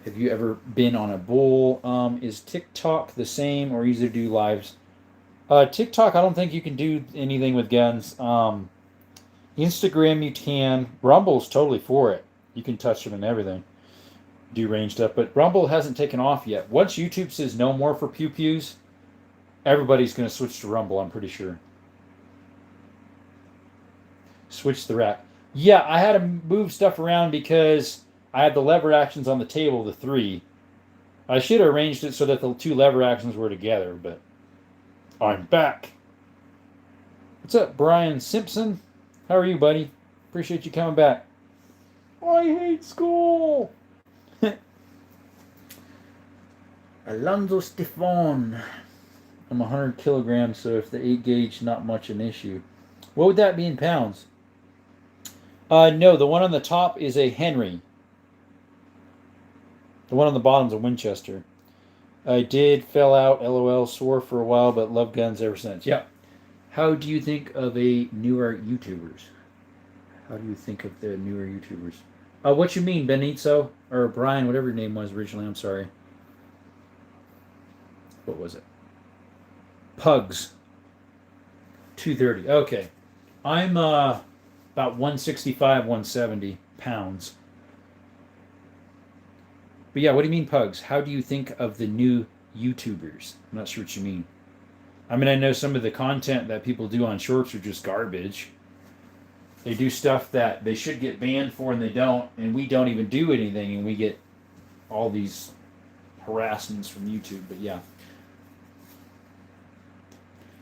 Have you ever been on a bull? Is TikTok the same or easier to do lives? TikTok, I don't think you can do anything with guns. Instagram, you can. Rumble's totally for it. You can touch them and everything. Do range stuff. But Rumble hasn't taken off yet. Once YouTube says no more for pew-pews, everybody's going to switch to Rumble, I'm pretty sure. Switch the rack. Yeah, I had to move stuff around because I had the lever actions on the table, the 3. I should have arranged it so that the 2 lever actions were together, but I'm back. What's up, Brian Simpson? How are you, buddy? Appreciate you coming back. I hate school. Alonzo Stefan. I'm 100 kilograms, so if the 8 gauge, not much an issue. What would that be in pounds? No, the one on the top is a Henry. The one on the bottom is a Winchester. I fell out, LOL, swore for a while, but love guns ever since. Yeah. How do you think of newer YouTubers? How do you think of the newer YouTubers? What you mean, Benito? Or Brian, whatever your name was originally, I'm sorry. What was it? Pugs. 230. Okay. I'm about 165, 170 pounds. But yeah, what do you mean, Pugs? How do you think of the new YouTubers? I'm not sure what you mean. I mean, I know some of the content that people do on shorts are just garbage. They do stuff that they should get banned for and they don't, and we don't even do anything, and we get all these harassments from YouTube. But yeah.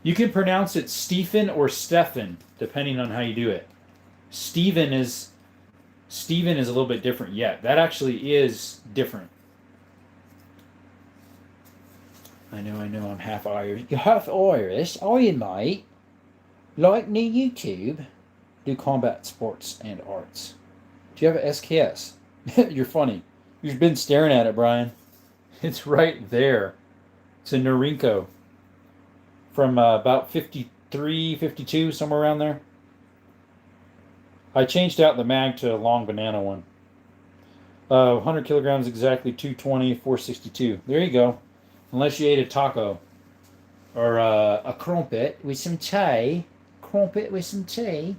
You can pronounce it Stephen or Stefan, depending on how you do it. Stephen is a little bit different. Yeah, that actually is different. I know, I'm half Irish. You're half Irish, are you, mate? Like new YouTube? Do combat sports and arts. Do you have an SKS? You're funny. You've been staring at it, Brian. It's right there. It's a Norinco from about 53, 52, somewhere around there. I changed out the mag to a long banana one. 100 kilograms exactly, 220, 462. There you go. Unless you ate a taco. Or a crumpet with some tea. Crumpet with some tea.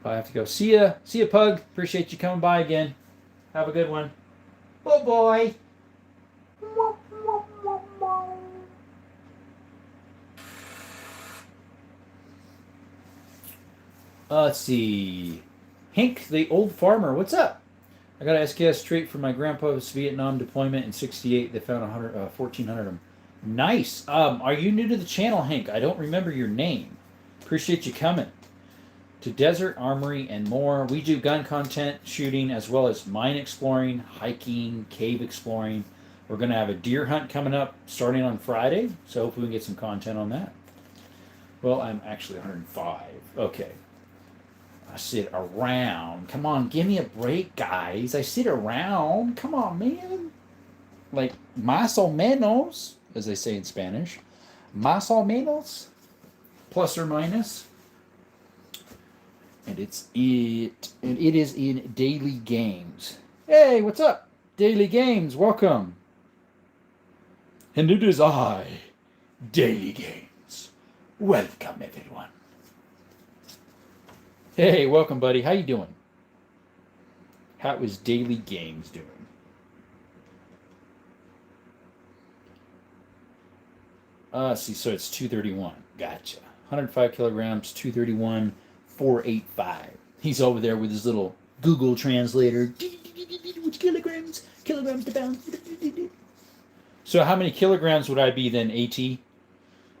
I have to go. See ya, Pug. Appreciate you coming by again. Have a good one. Bye-bye. Let's see. Hank, the old farmer. What's up? I got an SKS straight from my grandpa's Vietnam deployment in '68. They found 1,400 of them. Nice. Are you new to the channel, Hank? I don't remember your name. Appreciate you coming. To Desert Armory and More. We do gun content, shooting, as well as mine exploring, hiking, cave exploring. We're going to have a deer hunt coming up starting on Friday, so hopefully we can get some content on that. Well, I'm actually 105. Okay. I sit around. Come on, give me a break, guys. I sit around. Come on, man. Like, más o menos, as they say in Spanish. Más o menos. Plus or minus. And it is in daily games. Hey, what's up? Daily games, welcome. And it is I, Daily Games. Welcome, everyone. Hey, welcome, buddy. How you doing? How is Daily Games doing? See, so it's 231. Gotcha. 105 kilograms, 231. 485. He's over there with his little Google translator. Which kilograms to pound. So how many kilograms would I be then, AT?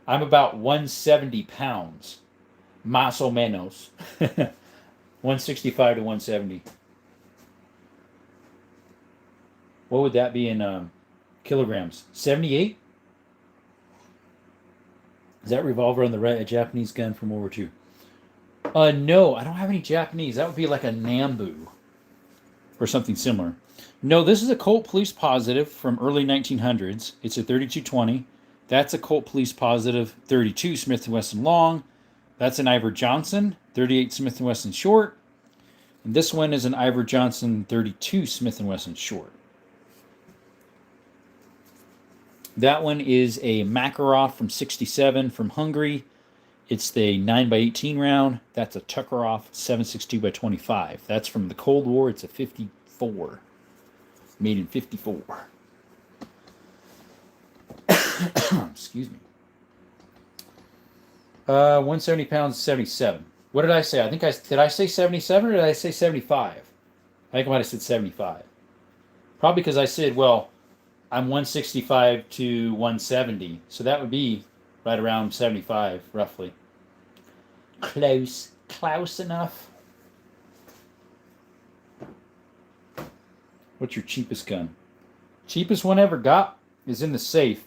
I'm about 170 pounds. Más o menos. 165 to 170. What would that be in kilograms? 78? Is that revolver on the right a Japanese gun from World War II? No, I don't have any Japanese. That would be like a Nambu or something similar. No, this is a Colt Police Positive from early 1900s. It's a 3220. That's a Colt Police Positive 32 Smith & Wesson long. That's an Ivor Johnson 38 Smith & Wesson short. And this one is an Ivor Johnson 32 Smith & Wesson short. That one is a Makarov from 67 from Hungary. It's the 9x18 round. That's a Tuckerov 7.62 x 25. That's from the Cold War. It's a 54. Made in 54. Excuse me. 170 pounds, 77. What did I say? Did I say 77 or did I say 75? I think I might have said 75. Probably because I said, well, I'm 165 to 170. So that would be right around 75, roughly. Close enough. What's your cheapest gun? Cheapest one I ever got is in the safe.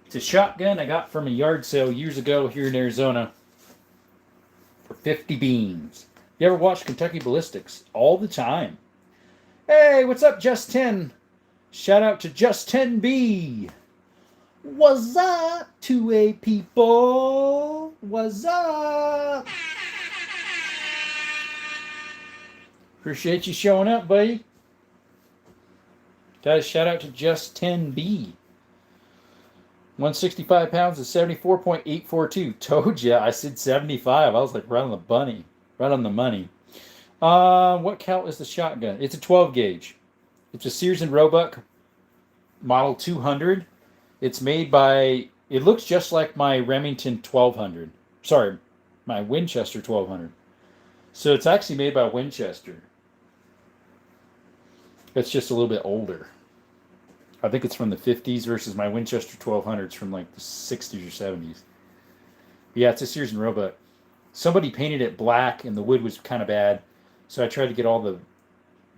It's a shotgun I got from a yard sale years ago here in Arizona for 50 beans. You ever watch Kentucky Ballistics? All the time. Hey, what's up, Just 10? Shout out to Just 10B. What's up, 2A people? What's up? Appreciate you showing up, buddy. Got a shout out to Just 10B. 165 pounds is 74.842. Told ya, I said 75. I was like right on the bunny. Right on the money. What cal is the shotgun? It's a 12 gauge. It's a Sears and Roebuck Model 200. It's made by, it looks just like my Remington 1200. Sorry, my Winchester 1200. So it's actually made by Winchester. It's just a little bit older. I think it's from the 50s versus my Winchester 1200s from like the 60s or 70s. Yeah, it's a Sears and Roebuck. Somebody painted it black and the wood was kind of bad. So I tried to get all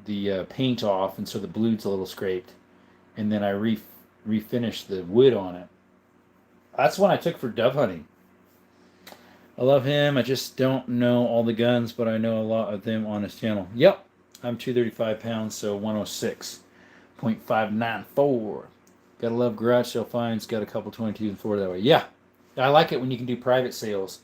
the paint off, and so the blue's a little scraped. And then I refinished the wood on it. That's one I took for dove hunting. I love him. I just don't know all the guns, but I know a lot of them on his channel. Yep, I'm 235 pounds, so 106.594. Gotta love garage sale finds. Got a couple 22s and 4 that way. Yeah, I like it when you can do private sales.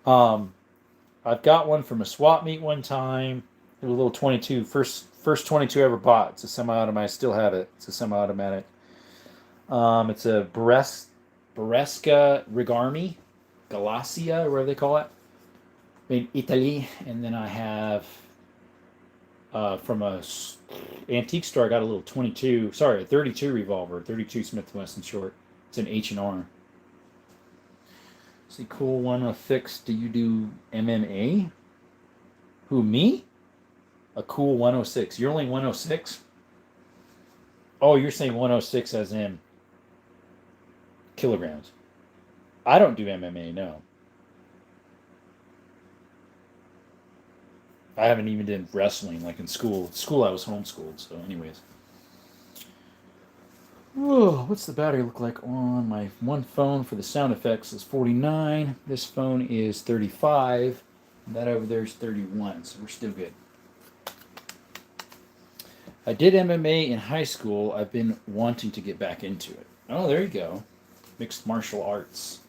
I've got one from a swap meet one time. It was a little 22, first 22 I ever bought. It's a semi-automatic. I still have it. It's a semi-automatic. It's a Beresca Rigarmi, Galassia, or whatever they call it, in Italy. And then I have from a antique store, I got a little 32 revolver, 32 Smith & Wesson short. It's an H&R. See, cool 106. Do you do MMA? Who, me? A cool 106. You're only 106? Oh, you're saying 106 as in kilograms. I don't do MMA, no. I haven't even done wrestling like in school. School I was homeschooled, so anyways. Oh, what's the battery look like on my one phone for the sound effects is 49. This phone is 35. And that over there is 31, so we're still good. I did MMA in high school. I've been wanting to get back into it. Oh, there you go. Mixed martial arts.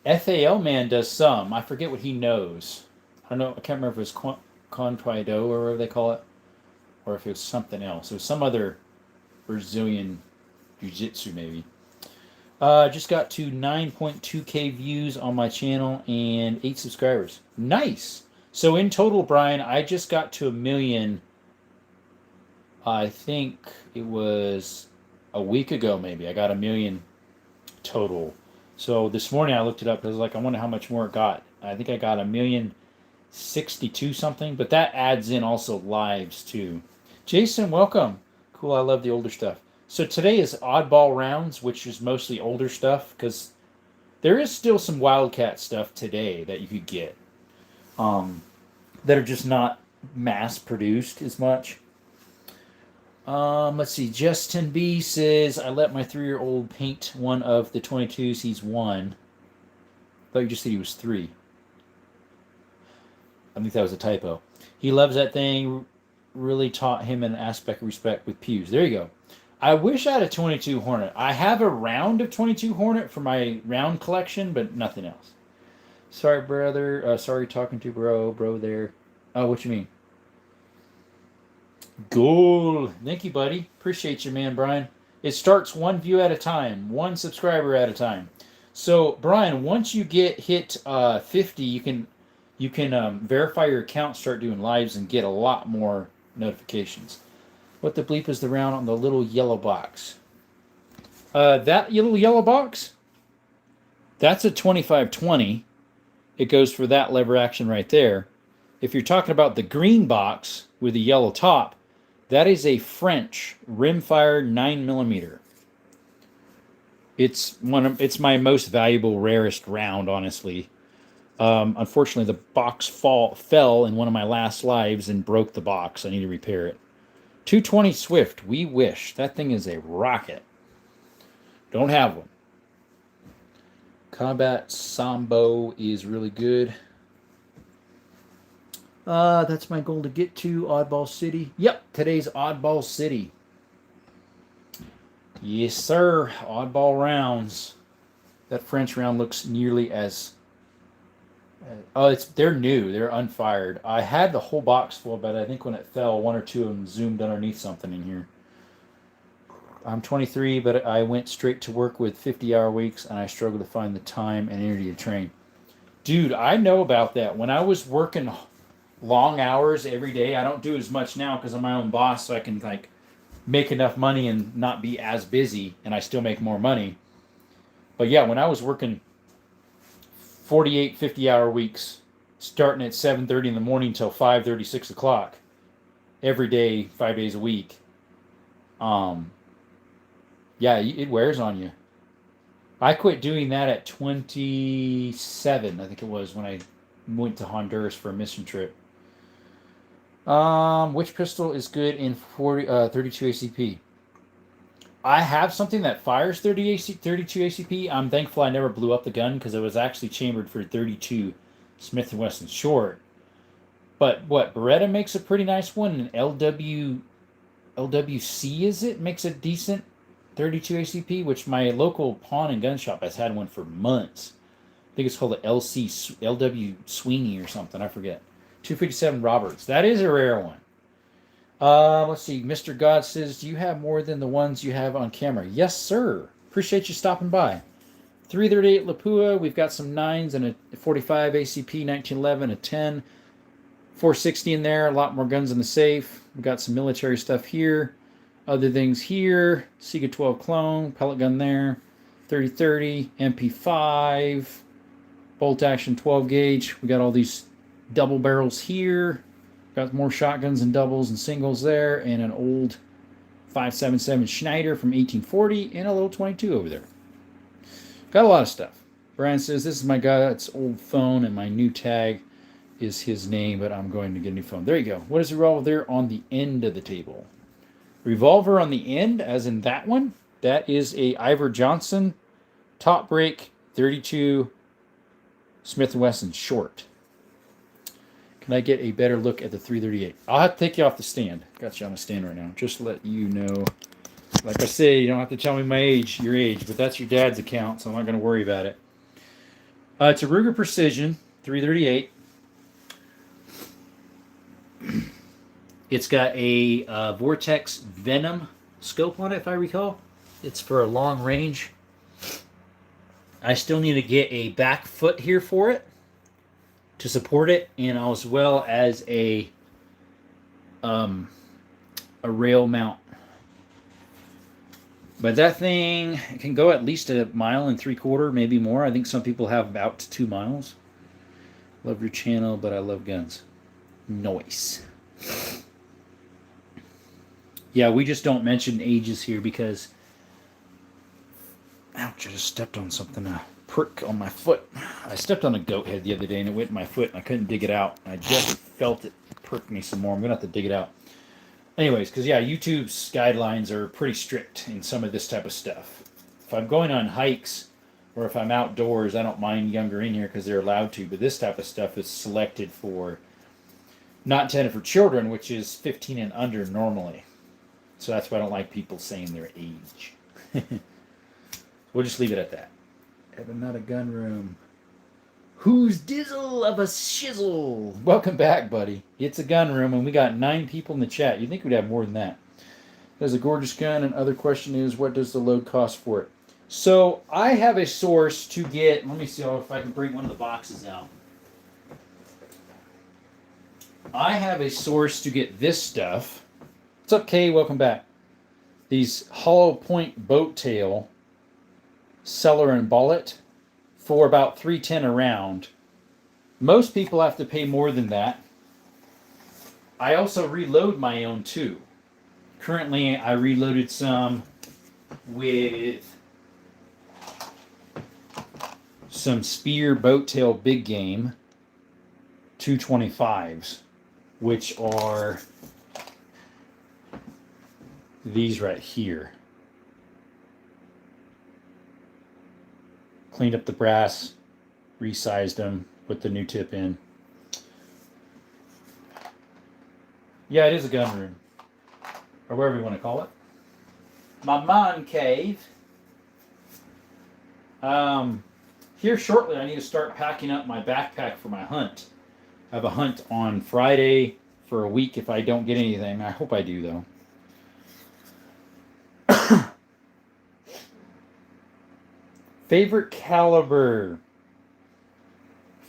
FAL man does some. I forget what he knows. I don't know. I can't remember if it was Contuido or whatever they call it, or if it was something else. It was some other Brazilian jiu-jitsu maybe. Just got to 9.2k views on my channel and 8 subscribers. Nice. So in total, Brian, I just got to 1 million. I think it was a week ago maybe. I got 1 million total. So this morning I looked it up. I was like, I wonder how much more it got. I think I got 1,062,000 something, but that adds in also lives too. Jason, welcome. Cool, I love the older stuff. So today is oddball rounds, which is mostly older stuff, because there is still some Wildcat stuff today that you could get that are just not mass produced as much. Let's see. Justin B says, I let my 3-year-old paint one of the 22s. He's 1. I thought you just said he was 3. I think that was a typo. He loves that thing. Really taught him an aspect of respect with pews. There you go. I wish I had a 22 Hornet. I have a round of 22 Hornet for my round collection, but nothing else. Sorry, brother. Sorry talking to bro there. Oh, what you mean? Cool. Thank you, buddy. Appreciate you, man, Brian. It starts 1 view at a time, 1 subscriber at a time. So, Brian, once you hit 50, you can verify your account, start doing lives, and get a lot more notifications. What the bleep is the round on the little yellow box? That little yellow box? That's a 25-20. It goes for that lever action right there. If you're talking about the green box with the yellow top, that is a French rimfire 9mm. It's my most valuable, rarest round, honestly. Unfortunately, the box fell in one of my last lives and broke the box. I need to repair it. 220 Swift. We wish. That thing is a rocket. Don't have one. Combat Sambo is really good. That's my goal to get to Oddball City. Yep, today's Oddball City. Yes, sir. Oddball rounds. That French round looks nearly as... they're new. They're unfired. I had the whole box full, but I think when it fell, 1 or 2 of them zoomed underneath something in here. I'm 23, but I went straight to work with 50-hour weeks, and I struggle to find the time and energy to train. Dude, I know about that. When I was working long hours every day, I don't do as much now because I'm my own boss, so I can like make enough money and not be as busy, and I still make more money. But yeah, when I was working 48, 50-hour weeks, starting at 7:30 in the morning till 5:30, 6 o'clock, every day, 5 days a week, yeah, it wears on you. I quit doing that at 27, I think it was, when I went to Honduras for a mission trip. Which pistol is good in 32 ACP? I have something that fires 32 ACP. I'm thankful I never blew up the gun because it was actually chambered for 32 Smith & Wesson short. But what, Beretta makes a pretty nice one, and LWC, is it? Makes a decent 32 ACP, which my local pawn and gun shop has had one for months. I think it's called the LW Sweeney or something. I forget. 257 Roberts. That is a rare one. Let's see. Mr. God says, do you have more than the ones you have on camera? Yes, sir. Appreciate you stopping by. 338 Lapua. We've got some 9s and a 45 ACP, 1911, a 10. 460 in there. A lot more guns in the safe. We've got some military stuff here. Other things here. Sega 12 clone. Pellet gun there. 3030. MP5. Bolt action 12 gauge. We got all these double barrels here. Got more shotguns and doubles and singles there. And an old 5.77 Schneider from 1840. And a little 22 over there. Got a lot of stuff. Brian says, this is my guy's old phone and my new tag is his name, but I'm going to get a new phone. There you go. What is the revolver there on the end of the table? Revolver on the end, as in that one? That is a Ivor Johnson top break 32 Smith & Wesson short. Can I get a better look at the 338? I'll have to take you off the stand. Got you on a stand right now. Just to let you know. Like I say, you don't have to tell me my age, your age, but that's your dad's account, so I'm not going to worry about it. It's a Ruger Precision 338. It's got a Vortex Venom scope on it, if I recall. It's for a long range. I still need to get a back foot here for it to support it, and as well as a rail mount. But that thing can go at least 1.75 miles, maybe more. I think some people have about 2 miles. Love your channel, but I love guns. Nice. Yeah, we just don't mention ages here because... Ouch, I just stepped on something, a prick on my foot. I stepped on a goat head the other day and it went in my foot and I couldn't dig it out. I just felt it prick me some more. I'm going to have to dig it out. Anyways, because yeah, YouTube's guidelines are pretty strict in some of this type of stuff. If I'm going on hikes or if I'm outdoors, I don't mind younger in here because they're allowed to. But this type of stuff is selected for, not intended for children, which is 15 and under normally. So that's why I don't like people saying their age. We'll just leave it at that. Evan, not a gun room. Who's dizzle of a shizzle? Welcome back, buddy. It's a gun room, and we got 9 people in the chat. You'd think we'd have more than that. There's a gorgeous gun, and other question is, what does the load cost for it? So I have a source to get. Let me see if I can bring one of the boxes out. I have a source to get this stuff. What's up, Kay? Welcome back. These hollow point boat tail Cellar and Bullet for about $310 a round. Most people have to pay more than that. I also reload my own too. Currently, I reloaded some with some Spear boat tail big game 225s, which are these right here. Cleaned up the brass, resized them, put the new tip in. Yeah, it is a gun room, or whatever you want to call it. My man cave. Here shortly, I need to start packing up my backpack for my hunt. I have a hunt on Friday for a week if I don't get anything. I hope I do, though. Favorite caliber?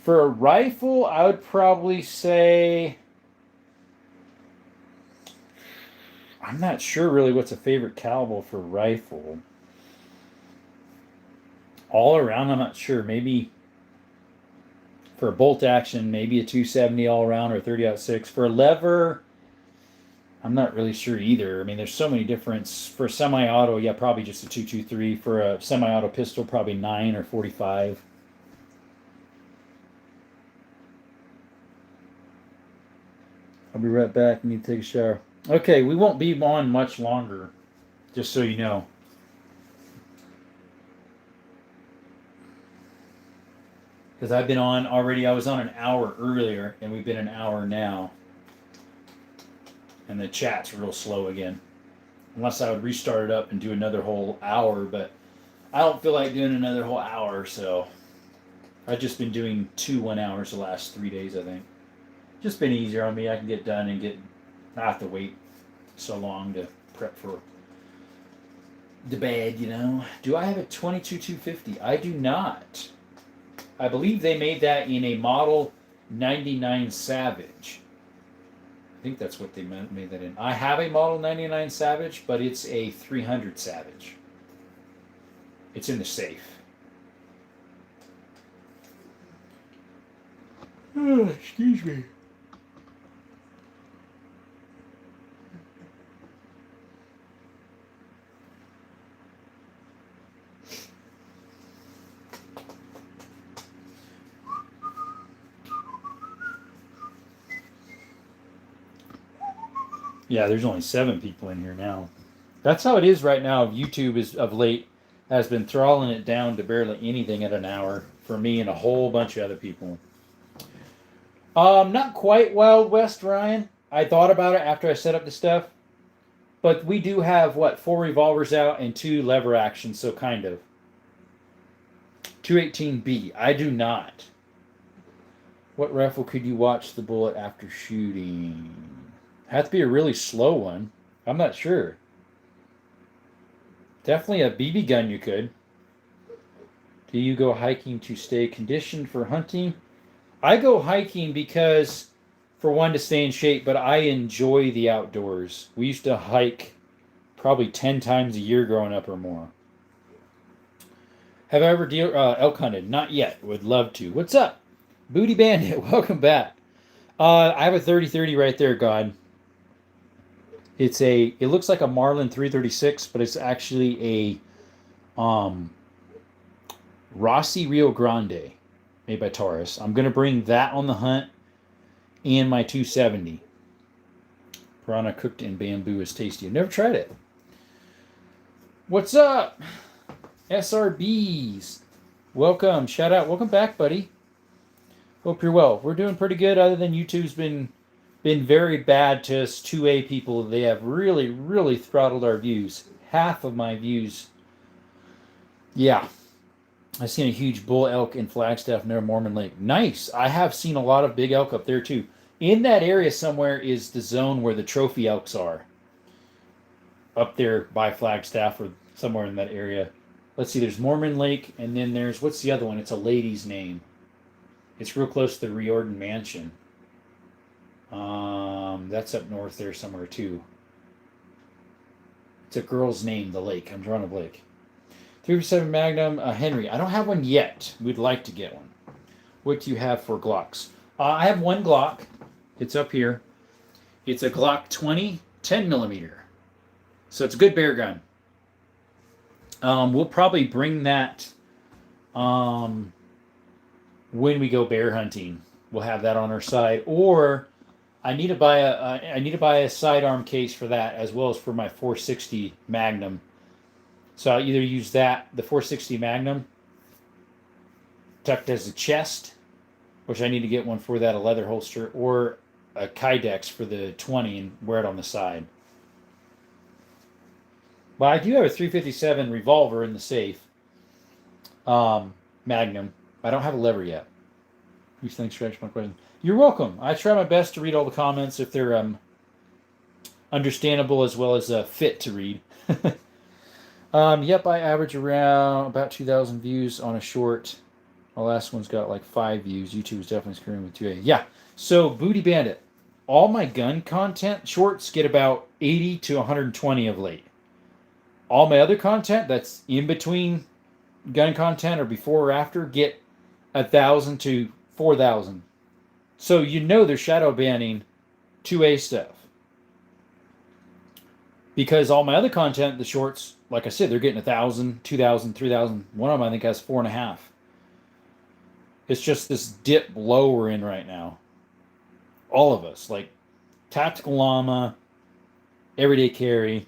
For a rifle, I would probably say... I'm not sure really what's a favorite caliber for a rifle. All around, I'm not sure. Maybe for a bolt action, maybe a 270 all around or 30-06. For a lever, I'm not really sure either. I mean, there's so many difference. For semi-auto, yeah, probably just a 223. For a semi-auto pistol, probably 9 or 45. I'll be right back. I need to take a shower. Okay, we won't be on much longer, just so you know. Because I've been on already. I was on an hour earlier, and we've been an hour now. And the chat's real slow again. Unless I would restart it up and do another whole hour, but I don't feel like doing another whole hour, so I've just been doing 2 1 hours the last 3 days, I think. Just been easier on me. I can get done and not have to wait so long to prep for the bed, you know. Do I have a 22-250? I do not. I believe they made that in a model 99 Savage. I think that's what they made that in. I have a model 99 Savage, but it's a 300 Savage. It's in the safe. Oh, excuse me. Yeah, there's only 7 people in here now. That's how it is right now. YouTube is of late has been throttling it down to barely anything at an hour for me and a whole bunch of other people. Not quite Wild West, Ryan. I thought about it after I set up the stuff, but we do have 4 revolvers out and 2 lever actions, so kind of. 218B. I do not. What rifle could you watch the bullet after shooting? Have to be a really slow one. I'm not sure. Definitely a BB gun you could. Do you go hiking to stay conditioned for hunting? I go hiking because, for one, to stay in shape, but I enjoy the outdoors. We used to hike probably 10 times a year growing up or more. Have I ever elk hunted? Not yet. Would love to. What's up? Booty Bandit, welcome back. I have a 30-30 right there, God. It looks like a Marlin 336, but it's actually a Rossi Rio Grande made by Taurus. I'm going to bring that on the hunt and my 270. Piranha cooked in bamboo is tasty. I've never tried it. What's up? SRBs. Welcome. Shout out. Welcome back, buddy. Hope you're well. We're doing pretty good, other than YouTube's been very bad to us 2A people. They have really, really throttled our views. Half of my views. Yeah. I've seen a huge bull elk in Flagstaff near Mormon Lake. Nice. I have seen a lot of big elk up there too. In that area somewhere is the zone where the trophy elks are. Up there by Flagstaff or somewhere in that area. Let's see, there's Mormon Lake, and then there's, what's the other one? It's a lady's name. It's real close to the Riordan Mansion. That's up north there somewhere too. It's a girl's name, the lake. I'm drawing a blank. 347 Magnum, Henry. I don't have one yet. We'd like to get one. What do you have for Glocks? I have one Glock. It's up here. It's a Glock 20, 10 millimeter. So it's a good bear gun. We'll probably bring that when we go bear hunting. We'll have that on our side. Or I need to buy a sidearm case for that, as well as for my 460 Magnum. So I'll either use that, the 460 Magnum, tucked as a chest, which I need to get one for that, a leather holster, or a Kydex for the 20 and wear it on the side. But I do have a 357 revolver in the safe, Magnum. I don't have a lever yet. Thanks for asking my question. You're welcome. I try my best to read all the comments if they're understandable as well as fit to read. Yep, I average around about 2,000 views on a short. My last one's got like 5 views. YouTube is definitely screwing with 2A. Yeah. So Booty Bandit. All my gun content shorts get about 80 to 120 of late. All my other content that's in between gun content or before or after get 1,000 to 4,000. So you know they're shadow banning 2A stuff. Because all my other content, the shorts, like I said, they're getting 1,000, 2,000, 3,000. One of them I think has 4.5. It's just this dip low we're in right now. All of us, like Tactical Llama, Everyday Carry,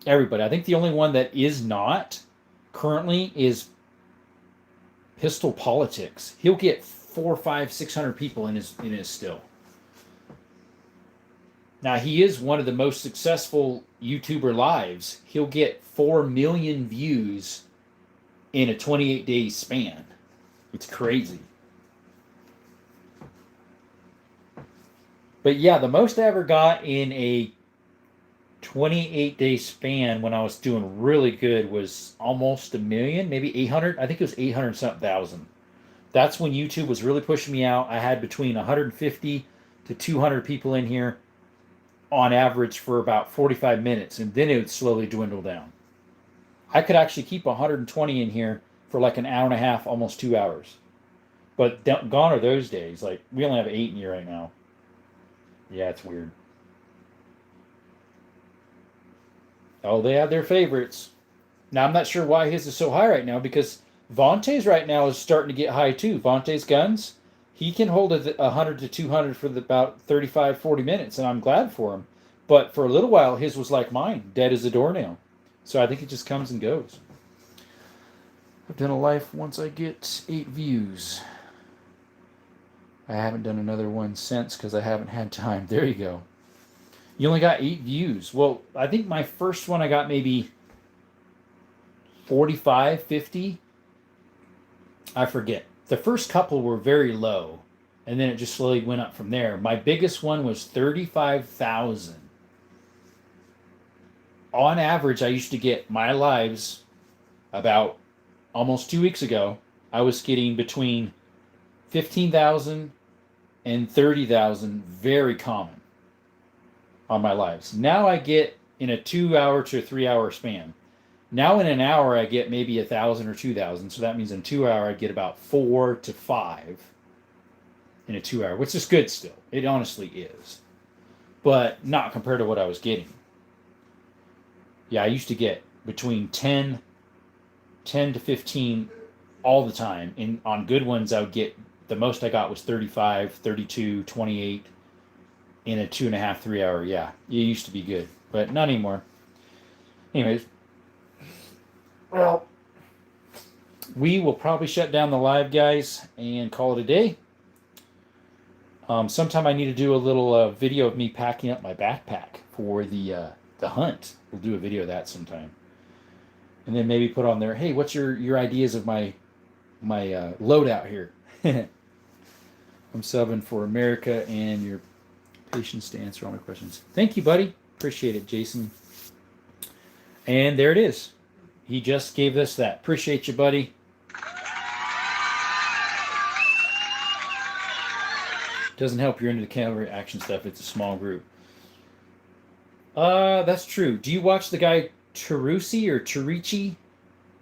everybody. I think the only one that is not currently is Pistol Politics. He'll get 4, 5, 600 people in his still. Now he is one of the most successful YouTuber lives. He'll get 4 million views in a 28-day span. It's crazy. But yeah, the most I ever got in a 28-day span when I was doing really good was almost 1 million, maybe 800. I think it was 800 something thousand. That's when YouTube was really pushing me out. I had between 150 to 200 people in here on average for about 45 minutes, and then it would slowly dwindle down. I could actually keep 120 in here for like an hour and a half, almost 2 hours. But gone are those days. Like, we only have 8 in here right now. Yeah, it's weird. Oh, they have their favorites. Now, I'm not sure why his is so high right now, because Vontae's right now is starting to get high too. Vontae's guns, he can hold 100 to 200 for about 35, 40 minutes, and I'm glad for him. But for a little while, his was like mine, dead as a doornail. So I think it just comes and goes. I've done a life once I get 8 views. I haven't done another one since because I haven't had time. There you go. You only got 8 views. Well, I think my first one I got maybe 45, 50. I forget. The first couple were very low, and then it just slowly went up from there. My biggest one was 35,000. On average, I used to get my lives about almost 2 weeks ago. I was getting between 15,000 and 30,000, very common on my lives. Now I get in a 2 hour to 3 hour span. Now in an hour I get maybe 1,000 or 2,000. So that means in 2 hours I get about 4 to 5 in a 2 hour, which is good still. It honestly is, but not compared to what I was getting. Yeah, I used to get between 10 to 15 all the time. And on good ones, I would get, the most I got was 35, 32, 28 in a 2.5, 3 hour. Yeah, it used to be good, but not anymore. Anyways, well, we will probably shut down the live, guys, and call it a day. Sometime I need to do a little video of me packing up my backpack for the hunt. We'll do a video of that sometime. And then maybe put on there, hey, what's your ideas of my loadout here? I'm subbing for America and your patience to answer all my questions. Thank you, buddy. Appreciate it, Jason. And there it is. He just gave us that. Appreciate you, buddy. Doesn't help you're into the cavalry action stuff. It's a small group. That's true. Do you watch the guy Tarusi or Tarichi?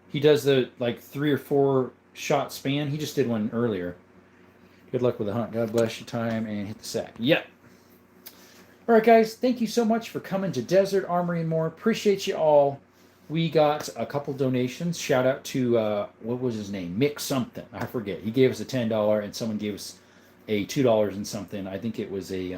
He does the like 3 or 4 shot span. He just did one earlier. Good luck with the hunt. God bless your time and hit the sack. Yep. All right, guys. Thank you so much for coming to Desert Armory and More. Appreciate you all. We got a couple donations. Shout out to, what was his name? Mick something. I forget. He gave us a $10 and someone gave us a $2 and something. I think it was a,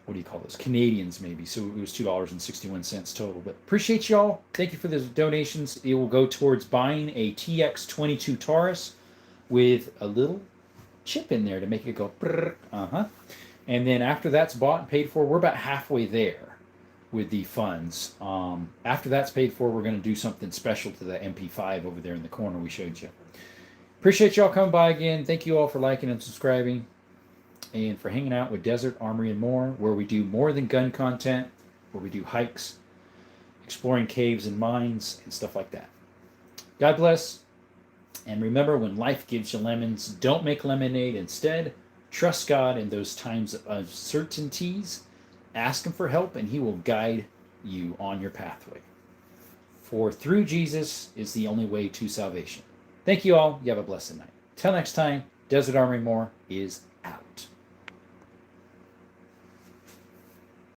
what do you call this? Canadians, maybe. So it was $2.61 total. But appreciate y'all. Thank you for the donations. It will go towards buying a TX22 Taurus with a little chip in there to make it go brrr. And then after that's bought and paid for, we're about halfway there with the funds. After that's paid for, we're going to do something special to the MP5 over there in the corner we showed you. Appreciate y'all coming by again. Thank you all for liking and subscribing and for hanging out with Desert Armory and More, where we do more than gun content, where we do hikes exploring caves and mines and stuff like that. God bless. And remember, when life gives you lemons, don't make lemonade. Instead, trust God in those times of uncertainties. Ask Him for help, and He will guide you on your pathway. For through Jesus is the only way to salvation. Thank you all. You have a blessed night. Till next time, Desert Armory More is out.